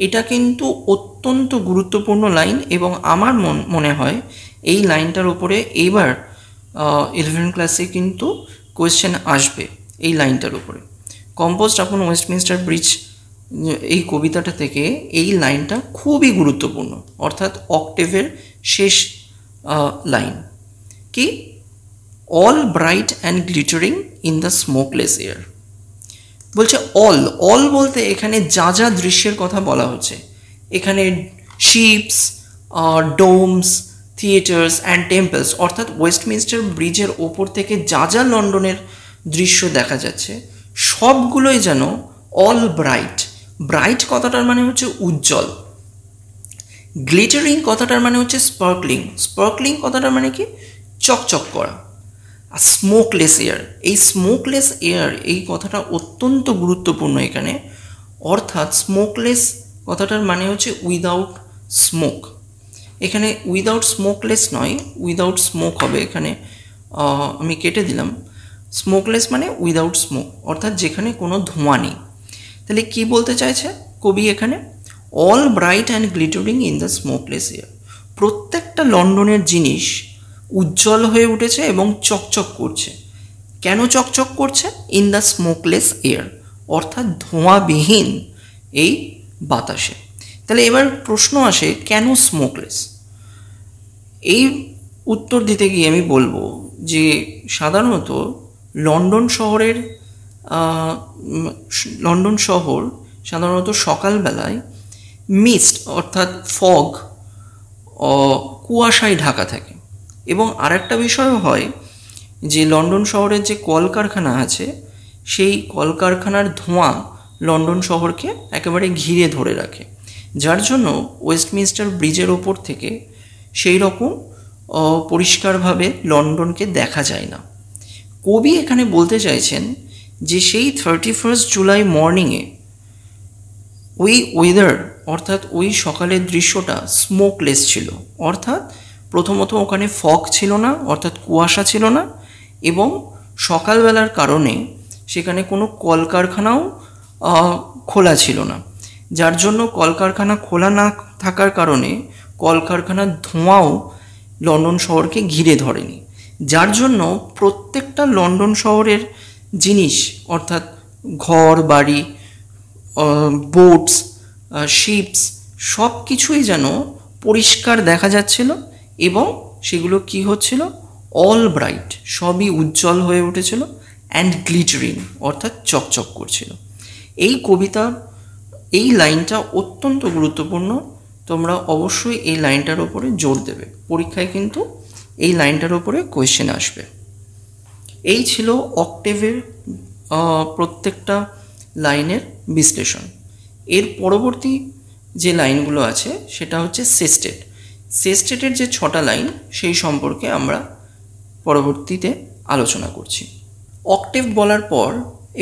A: এটা কিন্তু অত্যন্ত গুরুত্বপূর্ণ লাইন এবং আমার মনে হয় এই লাইনটার ওপরে এবার 11 ক্লাসে কিন্তু কোয়েশ্চেন আসবে এই লাইনটার উপরে। কম্পোজড আপন ওয়েস্টমিনস্টার ব্রিজ, এই কবিতাটা থেকে এই লাইনটা খুবই গুরুত্বপূর্ণ, অর্থাৎ অক্টেভের শেষ লাইন কি, all bright and glittering in the smokeless air. বলছে অল বলতে এখানে যা যা দৃশ্যের কথা বলা হচ্ছে, এখানে ships, domes, theatres and temples, অর্থাৎ ওয়েস্টমিনস্টার ব্রিজের ওপর থেকে যা যা লন্ডনের দৃশ্য দেখা যাচ্ছে সবগুলোই যেন অল ব্রাইট। ব্রাইট কথাটার মানে হচ্ছে উজ্জ্বল, গ্লিটারিং কথাটার মানে হচ্ছে স্পার্কলিং, স্পার্কলিং কথাটার মানে কি, চকচক করা। আর স্মোকলেস এয়ার, এই স্মোকলেস এয়ার এই কথাটা অত্যন্ত গুরুত্বপূর্ণ এখানে, অর্থাৎ স্মোকলেস কথাটার মানে হচ্ছে উইদাউট স্মোক। এখানে উইদাউট স্মোকলেস নয়, উইদাউট স্মোক হবে এখানে, আমি কেটে দিলাম। স্মোকলেস মানে উইদাউট স্মোক, অর্থাৎ যেখানে কোনো ধোঁয়া নেই। তাহলে কি বলতে চাইছে কবি এখানে, all bright and glittering in the smokeless air, প্রত্যেকটা লন্ডনের জিনিস উজ্জ্বল হয়ে উঠেছে এবং চকচক করছে। কেন চকচক করছে? ইন দ্য স্মোকলেস এয়ার, অর্থাৎ ধোঁয়াবিহীন এই বাতাসে। তাহলে এবার প্রশ্ন আসে, কেন স্মোকলেস? এই উত্তর দিতে গিয়ে আমি বলবো যে সাধারণত লন্ডন শহর সাধারণত সকালবেলায় মিস্ট অর্থাৎ ফগ, কুয়াশায় ঢাকা থাকে। এবং আরেকটা বিষয়ও হয় যে লন্ডন শহরের যে কলকারখানা আছে সেই কলকারখানার ধোঁয়া লন্ডন শহরকে একেবারে ঘিরে ধরে রাখে, যার জন্য ওয়েস্টমিনস্টার ব্রিজের ওপর থেকে সেই রকম পরিষ্কারভাবে লন্ডনকে দেখা যায় না। কবি এখানে বলতে চাইছেন যে সেই 31 জুলাই মর্নিংয়ে ওই ওয়েদার, অর্থাৎ ওই সকালের দৃশ্যটা স্মোকলেস ছিল, অর্থাৎ প্রথমত ওখানে ফগ ছিল না, অর্থাৎ কুয়াশা ছিল না, এবং সকালবেলার কারণে সেখানে কোনো কলকারখানাও খোলা ছিল না, যার জন্য কলকারখানা খোলা না থাকার কারণে কলকারখানার ধোঁয়াও লন্ডন শহরকে ঘিরে ধরেনি, যার জন্য প্রত্যেকটা লন্ডন শহরের জিনিস, অর্থাৎ ঘর বাড়ি, বোটস, শিপস, সব কিছুই যেন পরিষ্কার দেখা যাচ্ছিল এবং সেগুলো কি হচ্ছিল, অল ব্রাইট, সবই উজ্জ্বল হয়ে উঠেছিল, অ্যান্ড গ্লিটারিং অর্থাৎ চকচক করছিল। এই কবিতার এই লাইনটা অত্যন্ত গুরুত্বপূর্ণ, তোমরা অবশ্যই এই লাইনটার ওপরে জোর দেবে, পরীক্ষায় কিন্তু এই লাইনটার ওপরে কোয়েশ্চেন আসবে। এই ছিল অক্টেভের প্রত্যেকটা লাইনের বিশ্লেষণ। এর পরবর্তী যে লাইনগুলো আছে সেটা হচ্ছে সেস্টেট। সেস্টেটের যে 6টা লাইন সেই সম্পর্কে আমরা পরবর্তীতে আলোচনা করছি। অক্টেভ বলার পর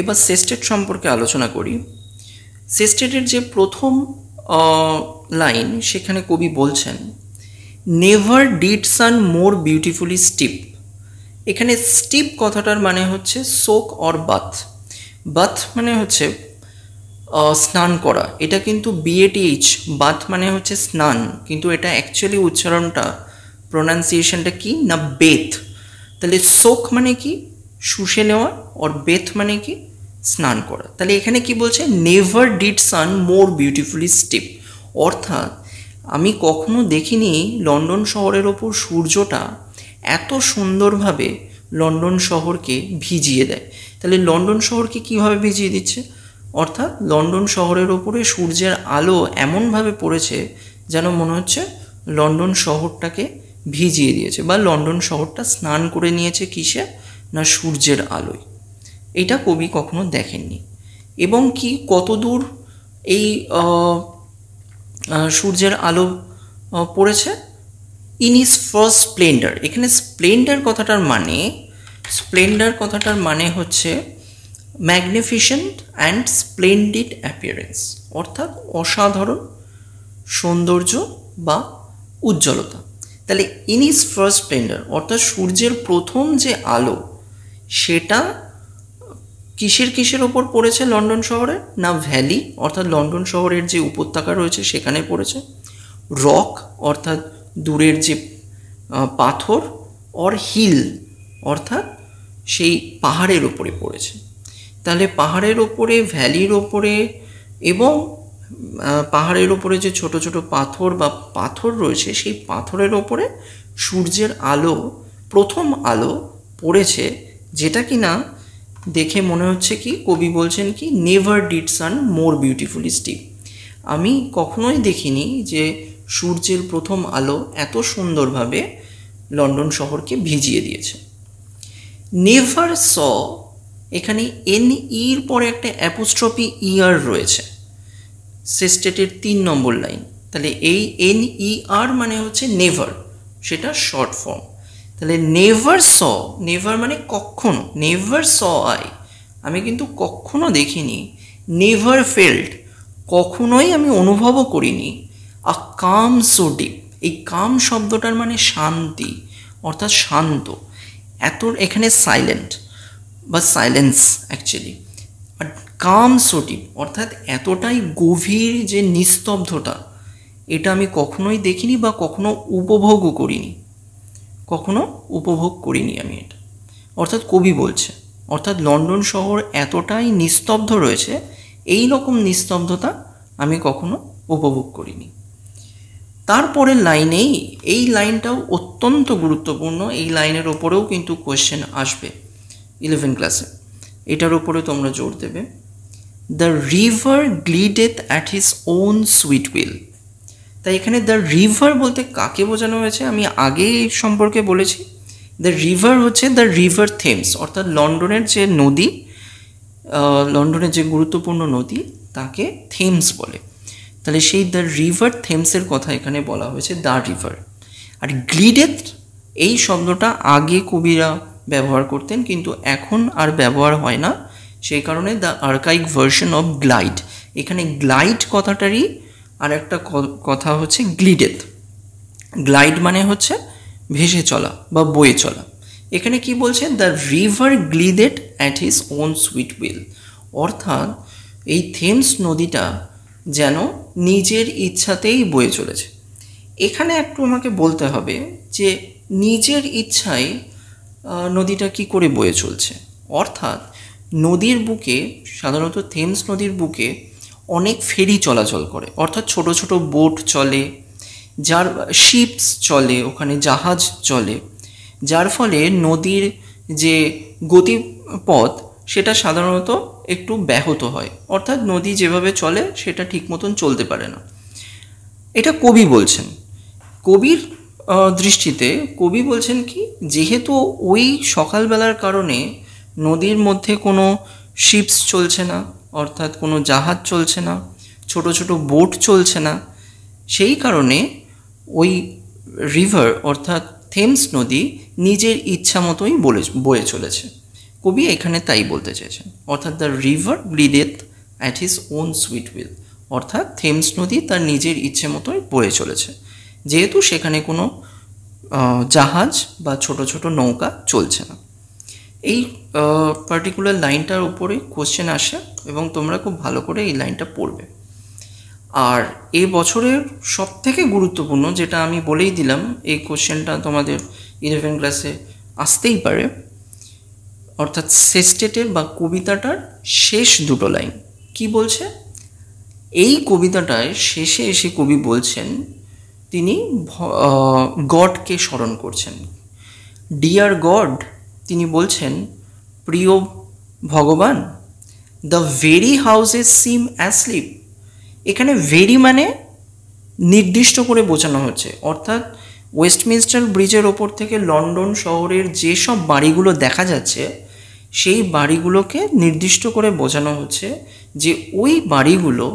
A: এবার সেস্টেট সম্পর্কে আলোচনা করি। সেস্টেটের যে প্রথম লাইন, সেখানে কবি বলছেন, never did sun more beautifully steep. এখানে স্টিপ কথাটার মানে হচ্ছে সোক অর বাথ। বাথ মানে হচ্ছে স্নান করা, এটা কিন্তু BATH, বাথ মানে হচ্ছে স্নান, কিন্তু এটা অ্যাকচুয়ালি উচ্চারণটা, প্রোনাউন্সিয়েশনটা কি না, বেথ। তাহলে সোক মানে কি, শুষে নেওয়া, আর বেথ মানে কি, স্নান করা। তাহলে এখানে কি বলছে, never did sun more beautifully steep, অর্থাৎ আমি কখনো দেখিনি লন্ডন শহরের ওপর সূর্যটা এত সুন্দরভাবে লন্ডন শহরকে ভিজিয়ে দেয়। তাহলে লন্ডন শহরকে কীভাবে ভিজিয়ে দিচ্ছে, অর্থাৎ লন্ডন শহরের ওপরে সূর্যের আলো এমনভাবে পড়েছে যেন মনে হচ্ছে লন্ডন শহরটাকে ভিজিয়ে দিয়েছে, বা লন্ডন শহরটা স্নান করে নিয়েছে কিসে না, সূর্যের আলোয়। এটা কবি কখনো দেখেননি। এবং কি কতদূর এই সূর্যের আলো পড়েছে, ইন ইজ ফার্স্ট স্প্লেন্ডার। এখানে স্প্লেন্ডার কথাটার মানে হচ্ছে ম্যাগনিফিসেন্ট অ্যান্ড স্প্লেন্ডিড অ্যাপিয়ারেন্স, অর্থাৎ অসাধারণ সৌন্দর্য বা উজ্জ্বলতা। তাহলে ইন ইজ ফার্স্ট স্প্লেন্ডার অর্থাৎ সূর্যের প্রথম যে আলো সেটা কিসের কিসের ওপর পড়েছে লন্ডন শহরে? না ভ্যালি অর্থাৎ লন্ডন শহরের যে উপত্যকা রয়েছে সেখানে পড়েছে, রক অর্থাৎ দূরের যে পাথর, অর হিল অর্থাৎ সেই পাহাড়ের ওপরে পড়েছে। তাহলে পাহাড়ের ওপরে, ভ্যালির ওপরে এবং পাহাড়ের ওপরে যে ছোট ছোট পাথর বা পাথর রয়েছে সেই পাথরের ওপরে সূর্যের আলো, প্রথম আলো পড়েছে, যেটা কি না দেখে মনে হচ্ছে কি কবি বলছেন কি never did sun more beautifully steep. আমি কখনোই দেখিনি যে সূর্যের প্রথম আলো এত সুন্দরভাবে লন্ডন শহরকে ভিজিয়ে দিয়েছে। নেভার স, এখানে এন ইর পরে একটা অ্যাপোস্ট্রফি ইয়ার রয়েছে সেস্টেটের 3 নম্বর লাইন। তাহলে এই এন ই আর মানে হচ্ছে নেভার, সেটা শর্ট ফর্ম। তাহলে নেভার স, নেভার মানে কখনো, নেভার স আই, আমি কিন্তু কখনো দেখিনি, নেভার ফেল্ট, কখনোই আমি অনুভবও করিনি, আ কাম সো ডিপ, এই কাম শব্দটার মানে শান্তি অর্থাৎ শান্ত, এত এখানে সাইলেন্ট বা সাইলেন্স অ্যাকচুয়ালি, আর কাম সো ডিপ অর্থাৎ এতটাই গভীর যে নিস্তব্ধতা, এটা আমি কখনোই দেখিনি বা কখনো উপভোগও করিনি, কখনো উপভোগ করিনি আমি এটা, অর্থাৎ কবি বলছে, অর্থাৎ লন্ডন শহর এতটাই নিস্তব্ধ রয়েছে, এই রকম নিস্তব্ধতা আমি কখনো উপভোগ করিনি। তারপরের লাইনেই, এই লাইনটাও অত্যন্ত গুরুত্বপূর্ণ, এই লাইনের ওপরেও কিন্তু কোয়েশ্চেন আসবে 11 ক্লাসে, এটার ওপরে তোমরা জোর দেবে। The river glideth at his own sweet will. তাই এখানে দ্য রিভার বলতে কাকে বোঝানো হয়েছে আমি আগে এই সম্পর্কে বলেছি। দ্য রিভার হচ্ছে দ্য রিভার থেমস, অর্থাৎ লন্ডনের যে নদী, লন্ডনের যে গুরুত্বপূর্ণ নদী তাকে থেমস বলে। তাহলে সেই দ্য রিভার থেমসের কথা এখানে বলা হয়েছে, দ্য রিভার। আর গ্লিডেথ এই শব্দটা আগে কবিরা ব্যবহার করতেন, কিন্তু এখন আর ব্যবহার হয় না, সেই কারণে the archive version of glide, এখানে গ্লাইড কথাটারই আর একটা কথা হচ্ছে গ্লিডেথ। গ্লাইড মানে হচ্ছে ভেসে চলা বা বয়ে চলা। এখানে কি বলছে? The river glided at his own sweet will, অর্থাৎ এই থেমস নদীটা যেন নিজের ইচ্ছাতেই বয়ে চলেছে। এখানে একটু আমাকে বলতে হবে যে নিজের ইচ্ছায় নদীটা কি করে বয়ে চলছে। অর্থাৎ নদীর বুকে, সাধারণত থেমস নদীর বুকে অনেক ফেরি চলাচল করে, অর্থাৎ ছোট ছোট বোট চলে, যার শিপস চলে, ওখানে জাহাজ চলে, যার ফলে নদীর যে গতিপথ সেটা সাধারণত একটু ব্যাহত হয়, অর্থাৎ নদী যেভাবে চলে সেটা ঠিক মতন চলতে পারে না। এটা কবি বলছেন। কবির দৃষ্টিতে কবি বলছেন কি, যেহেতু ওই সকালবেলার কারণে নদীর মধ্যে কোনো শিপস চলছে না, অর্থাৎ কোনো জাহাজ চলছে না, ছোট ছোট বোট চলছে না, সেই কারণে ওই রিভার অর্থাৎ থেমস নদী নিজের ইচ্ছা মতোই বয়ে চলেছে। কবি এখানে তাই বলতে চেয়েছেন, অর্থাৎ the river glideth at his own sweet will, অর্থাৎ থেমস নদী তার নিজের ইচ্ছে মতোই বয়ে চলেছে, যেহেতু সেখানে কোনো জাহাজ বা ছোট ছোট নৌকা চলছে না। এই পার্টিকুলার লাইনটার উপরে কোশ্চেন আসে এবং তোমরা খুব ভালো করে এই লাইনটা পড়বে। আর এই বছরের সবথেকে গুরুত্বপূর্ণ, যেটা আমি বলেই দিলাম, এই কোশ্চেনটা তোমাদের 11 ক্লাসে আসতেই পারে, অর্থাৎ সেস্টেটের বা কবিতাটার শেষ দুটো লাইন কি বলছে। এই কবিতাটায় শেষে এসে কবি বলছেন, তিনি গডকে স্মরণ করছেন। ডিয়ার গড, তিনি বলছেন, প্রিয় ভগবান, the very houses seem asleep. এখানে ভেরি মানে নির্দিষ্ট করে বোঝানো হচ্ছে, অর্থাৎ ওয়েস্টমিনস্টার ব্রিজের ওপর থেকে লন্ডন শহরের যেসব বাড়িগুলো দেখা যাচ্ছে সেই বাড়িগুলোকে নির্দিষ্ট করে বোঝানো হচ্ছে যে ওই বাড়িগুলো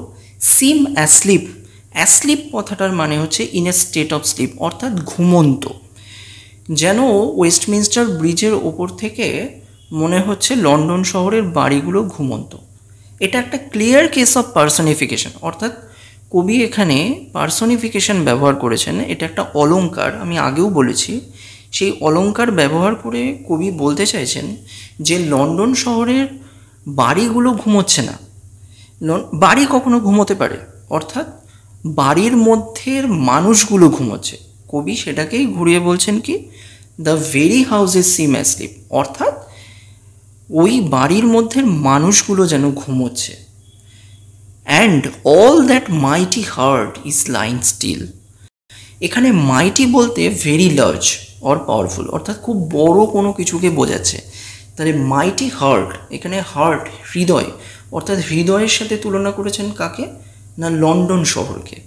A: সিম অ্যাসলিপ। অ্যাসলিপ কথাটার মানে হচ্ছে in a state of sleep, অর্থাৎ ঘুমন্ত। যেন ওয়েস্টমিনস্টার ব্রিজের ওপর থেকে মনে হচ্ছে লন্ডন শহরের বাড়িগুলো ঘুমন্ত। এটা একটা ক্লিয়ার কেস অফ পার্সনিফিকেশন, অর্থাৎ কবি এখানে পার্সনিফিকেশন ব্যবহার করেছেন। এটা একটা অলংকার, আমি আগেও বলেছি। সেই অলংকার ব্যবহার করে কবি বলতে চাইছেন যে লন্ডন শহরের বাড়িগুলো ঘুমোচ্ছে না। বাড়ি কখনো ঘুমোতে পারে, অর্থাৎ বাড়ির মধ্যের মানুষগুলো ঘুমোচ্ছে। কবি সেটাকেই ঘুরিয়ে বলছেন কি, the very houses seem asleep, অর্থাৎ ওই বাড়ির মধ্যের মানুষগুলো যেন ঘুমোচ্ছে। And all that mighty heart is lying still. এখানে মাইটি বলতে ভেরি লার্জ অর পাওয়ারফুল, অর্থাৎ খুব বড় কোনো কিছুকে বোঝাচ্ছে। তাহলে মাইটি হার্ট, এখানে হার্ট হৃদয়, অর্থাৎ হৃদয়ের সাথে তুলনা করেছেন কাকে না, লন্ডন শহরকে।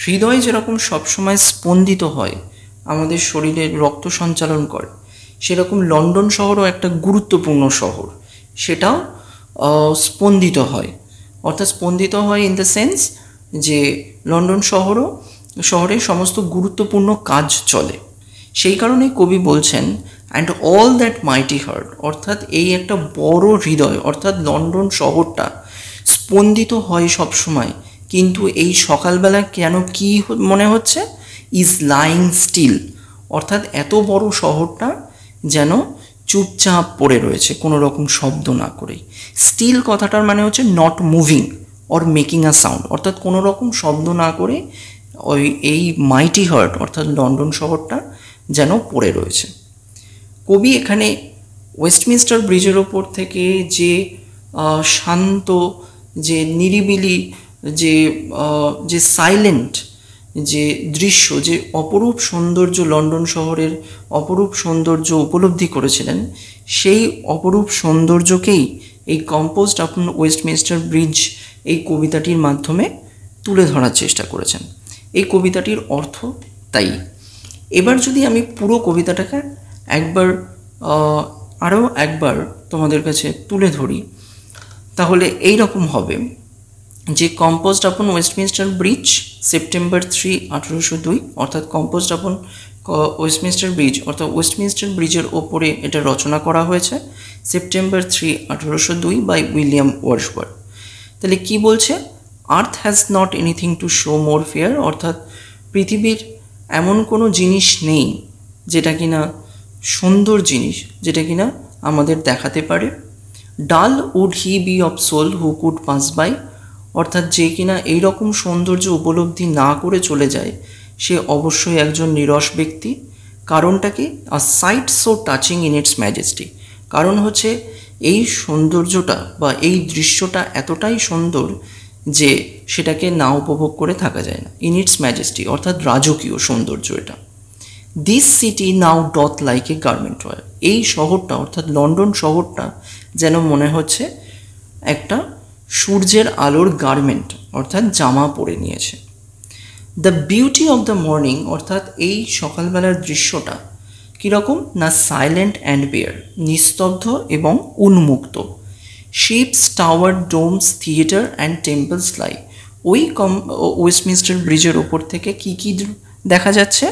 A: হৃদয় যেরকম সবসময় স্পন্দিত হয়, আমাদের শরীরে রক্ত সঞ্চালন করে, সেরকম লন্ডন শহরও একটা গুরুত্বপূর্ণ শহর, সেটাও স্পন্দিত হয়। অর্থাৎ স্পন্দিত হয় ইন দ্য সেন্স যে লন্ডন শহরে সমস্ত গুরুত্বপূর্ণ কাজ চলে। সেই কারণে কবি বলছেন and all that mighty heart, অর্থাৎ এই একটা বড় হৃদয়, অর্থাৎ লন্ডন শহরটা স্পন্দিত হয় সবসময়, কিন্তু এই সকালবেলা কেন কি মনে হচ্ছে, ইজ লাইং স্টিল, অর্থাৎ এত বড় শহরটা যেন চুপচাপ পড়ে রয়েছে কোনো রকম শব্দ না করেই। স্টিল কথাটার মানে হচ্ছে not moving or making a sound, অর্থাৎ কোনো রকম শব্দ না করে এই মাইটি হার্ট অর্থাৎ লন্ডন শহরটা যেন পড়ে রয়েছে। কবি এখানে ওয়েস্টমিনস্টার ব্রিজের ওপর থেকে যে শান্ত, যে নিরিবিলি, যে সাইলেন্ট যে দৃশ্য, যে অপরূপ সৌন্দর্য, লন্ডন শহরের অপরূপ সৌন্দর্য উপলব্ধি করেছিলেন, সেই অপরূপ সৌন্দর্যকেই এই কম্পোজড আপন ওয়েস্টমিনস্টার ব্রিজ এই কবিতাটির মাধ্যমে তুলে ধরার চেষ্টা করেছেন। এই কবিতাটির অর্থ তাই। এবার যদি আমি পুরো কবিতাটাকে আরও একবার তোমাদের কাছে তুলে ধরি, তাহলে এই রকম হবে যে কম্পোজড আপন ওয়েস্টমিনস্টার ব্রিজ সেপ্টেম্বর 3, 1802, অর্থাৎ কম্পোজড আপন ওয়েস্টমিনস্টার ব্রিজ অর্থাৎ ওয়েস্টমিনস্টার ব্রিজের ওপরে এটা রচনা করা হয়েছে সেপ্টেম্বর 3, 1802 বাই উইলিয়াম ওয়ার্ডসওয়ার্থ। তাহলে কি বলছে, আর্থ has not anything to show more fair, অর্থাৎ পৃথিবীর এমন কোনো জিনিস নেই যেটা কিনা সুন্দর জিনিস, যেটা কিনা আমাদের দেখাতে পারে। Dull would he be of soul who could pass by, অর্থাৎ যে কিনা এইরকম সৌন্দর্য উপলব্ধি না করে চলে যায় সে অবশ্যই একজন নিরস ব্যক্তি। কারণটা কি, a sight so touching in its majesty, কারণ হচ্ছে এই সৌন্দর্যটা বা এই দৃশ্যটা এতটাই সুন্দর যে সেটাকে না উপভোগ করে থাকা যায় না। ইন ইটস ম্যাজেস্টি অর্থাৎ রাজকীয় সৌন্দর্য এটা। This city now doth like a garment wear, এই শহরটা অর্থাৎ লন্ডন শহরটা যেন মনে হচ্ছে একটা সূর্যের আলোর গার্মেন্ট অর্থাৎ জামা পরে নিয়েছে। The beauty of the morning, অর্থাৎ এই সকালবেলার দৃশ্যটা কীরকম না, সাইলেন্ট অ্যান্ড বেয়ার, নিস্তব্ধ এবং উন্মুক্ত। Ships, towers, domes, theatre and temples lie, ওই ওয়েস্টমিনস্টার ব্রিজের ওপর থেকে কি কি দেখা যাচ্ছে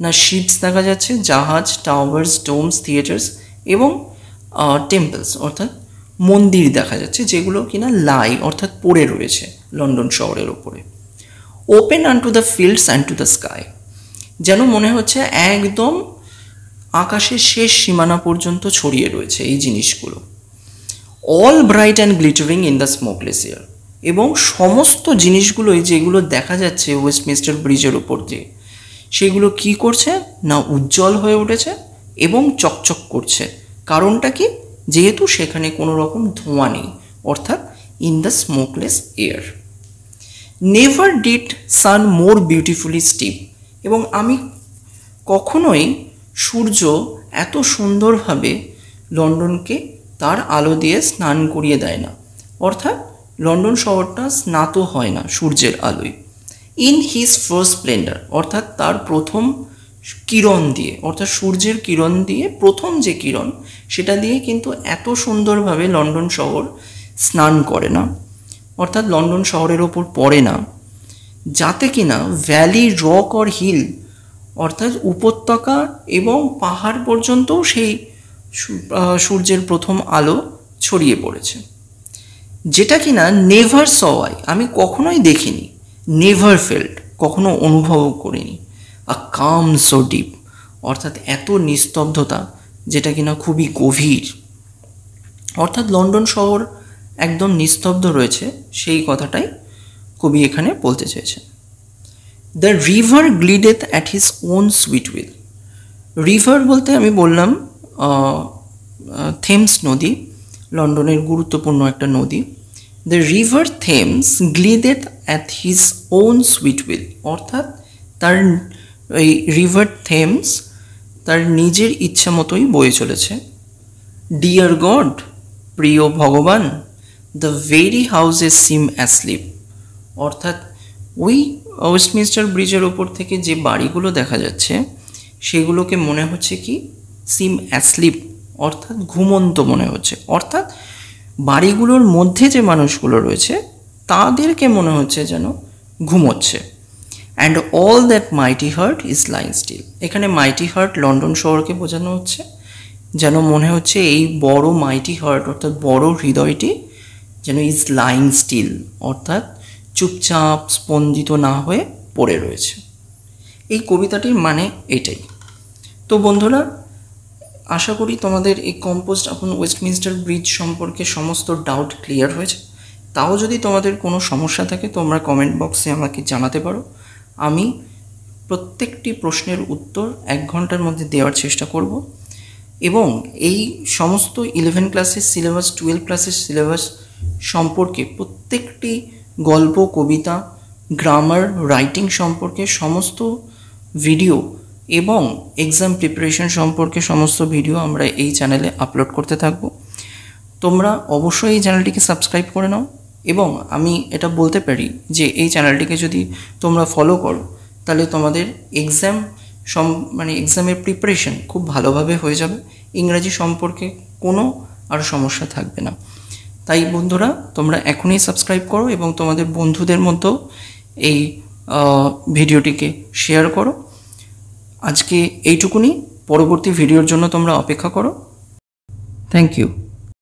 A: না, শিপস দেখা যাচ্ছে, জাহাজ, টাওয়ার্স, ডোমস, থিয়েটার্স এবং টেম্পলস অর্থাৎ মন্দির দেখা যাচ্ছে, যেগুলো কিনা লাই অর্থাৎ পড়ে রয়েছে লন্ডন শহরের ওপরে। Open unto the fields and to the sky, যেন মনে হচ্ছে একদম আকাশের শেষ সীমানা পর্যন্ত ছড়িয়ে রয়েছে এই জিনিসগুলো। All bright and glittering in the smokeless air, এবং সমস্ত জিনিসগুলোই যেগুলো দেখা যাচ্ছে ওয়েস্টমিনস্টার ব্রিজের ওপর দিয়ে, সেগুলো কি করছে না, উজ্জ্বল হয়ে উঠেছে এবং চকচক করছে। কারণটা কি, যেহেতু সেখানে কোনো রকম ধোঁয়া নেই, অর্থাৎ in the smokeless air. Never did sun more beautifully steep, এবং আমি কখনোই সূর্য এত সুন্দরভাবে লন্ডনকে তার আলো দিয়ে স্নান করিয়ে দেয় না, অর্থাৎ লন্ডন শহরটা স্নাত হয় না সূর্যের আলোয়। ইন হিজ ফার্স্ট স্প্লেন্ডার, অর্থাৎ তার প্রথম কিরণ দিয়ে, অর্থাৎ সূর্যের কিরণ দিয়ে প্রথম যে কিরণ সেটা দিয়ে কিন্তু এত সুন্দরভাবে লন্ডন শহর স্নান করে না, অর্থাৎ লন্ডন শহরের ওপর পড়ে না, যাতে কিনা ভ্যালি, রক অর হিল, অর্থাৎ উপত্যকা এবং পাহাড় পর্যন্তও সেই সূর্যের প্রথম আলো ছড়িয়ে পড়েছে, যেটা কিনা নেভার স আই, আমি কখনোই দেখিনি, নেভার ফেল্ট, কখনো অনুভবও করিনি, আ কাম সো ডিপ, অর্থাৎ এত নিস্তব্ধতা যেটা কিনা খুবই গভীর। অর্থাৎ লন্ডন শহর একদম নিস্তব্ধ রয়েছে, সেই কথাটাই কবি এখানে বলতে চেয়েছেন। The river glideth at his own sweet will. River বলতে আমি বললাম থেমস নদী, লন্ডনের গুরুত্বপূর্ণ একটা নদী। The river Thames glideth at his own sweet will, অর্থাৎ তার এই রিভার থেমস তার নিজের ইচ্ছা মতোই বয়ে চলেছে। ডিয়ার গড, প্রিয় ভগবান, the very houses seem asleep, অর্থাৎ ওই ওয়েস্টমিনস্টার ব্রিজের ওপর থেকে যে বাড়িগুলো দেখা যাচ্ছে সেগুলোকে মনে হচ্ছে কি সিম অ্যাসলিপ, অর্থাৎ ঘুমন্ত মনে হচ্ছে। অর্থাৎ বাড়িগুলোর মধ্যে যে মানুষগুলো রয়েছে তাদেরকে মনে হচ্ছে যেন ঘুমোচ্ছে। And all that mighty heart is lying still, এখানে মাইটি হার্ট লন্ডন শহরকে বোঝানো হচ্ছে, যেন মনে হচ্ছে এই বড় মাইটি হার্ট অর্থাৎ বড় হৃদয়টি যেন ইজ লাইং স্টিল, অর্থাৎ চুপচাপ স্পন্দিত না হয়ে পড়ে রয়েছে। এই কবিতাটির মানে এটাই। তো বন্ধুরা, আশা করি তোমাদের এই কম্পোস্ট আপন ওয়েস্টমিনস্টার ব্রিজ সম্পর্কে সমস্ত ডাউট ক্লিয়ার হয়েছে। তাও যদি তোমাদের কোনো সমস্যা থাকে তোমরা কমেন্ট বক্সে আমাকে জানাতে পারো। আমি প্রত্যেকটি প্রশ্নের উত্তর 1 ঘন্টার মধ্যে দেওয়ার চেষ্টা করব। এবং এই সমস্ত 11 ক্লাসের সিলেবাস, 12 ক্লাসের সিলেবাস সম্পর্কে প্রত্যেকটি গল্প, কবিতা, গ্রামার, রাইটিং সম্পর্কে সমস্ত ভিডিও এবং এক্সাম প্রিপারেশন সম্পর্কে সমস্ত ভিডিও আমরা এই চ্যানেলে আপলোড করতে থাকব। তোমরা অবশ্যই এই চ্যানেলটিকে সাবস্ক্রাইব করে নাও। এবং আমি এটা বলতে পারি যে এই চ্যানেলটিকে যদি তোমরা ফলো করো তাহলে তোমাদের এক্সামের প্রিপারেশন খুব ভালোভাবে হয়ে যাবে। ইংরাজি সম্পর্কে কোনো আর সমস্যা থাকবে না। তাই বন্ধুরা, তোমরা এখনই সাবস্ক্রাইব করো এবং তোমাদের বন্ধুদের মধ্যেও এই ভিডিওটিকে শেয়ার করো। আজকে এইটুকুনি, পরবর্তী ভিডিওর জন্য তোমরা অপেক্ষা করো। Thank you.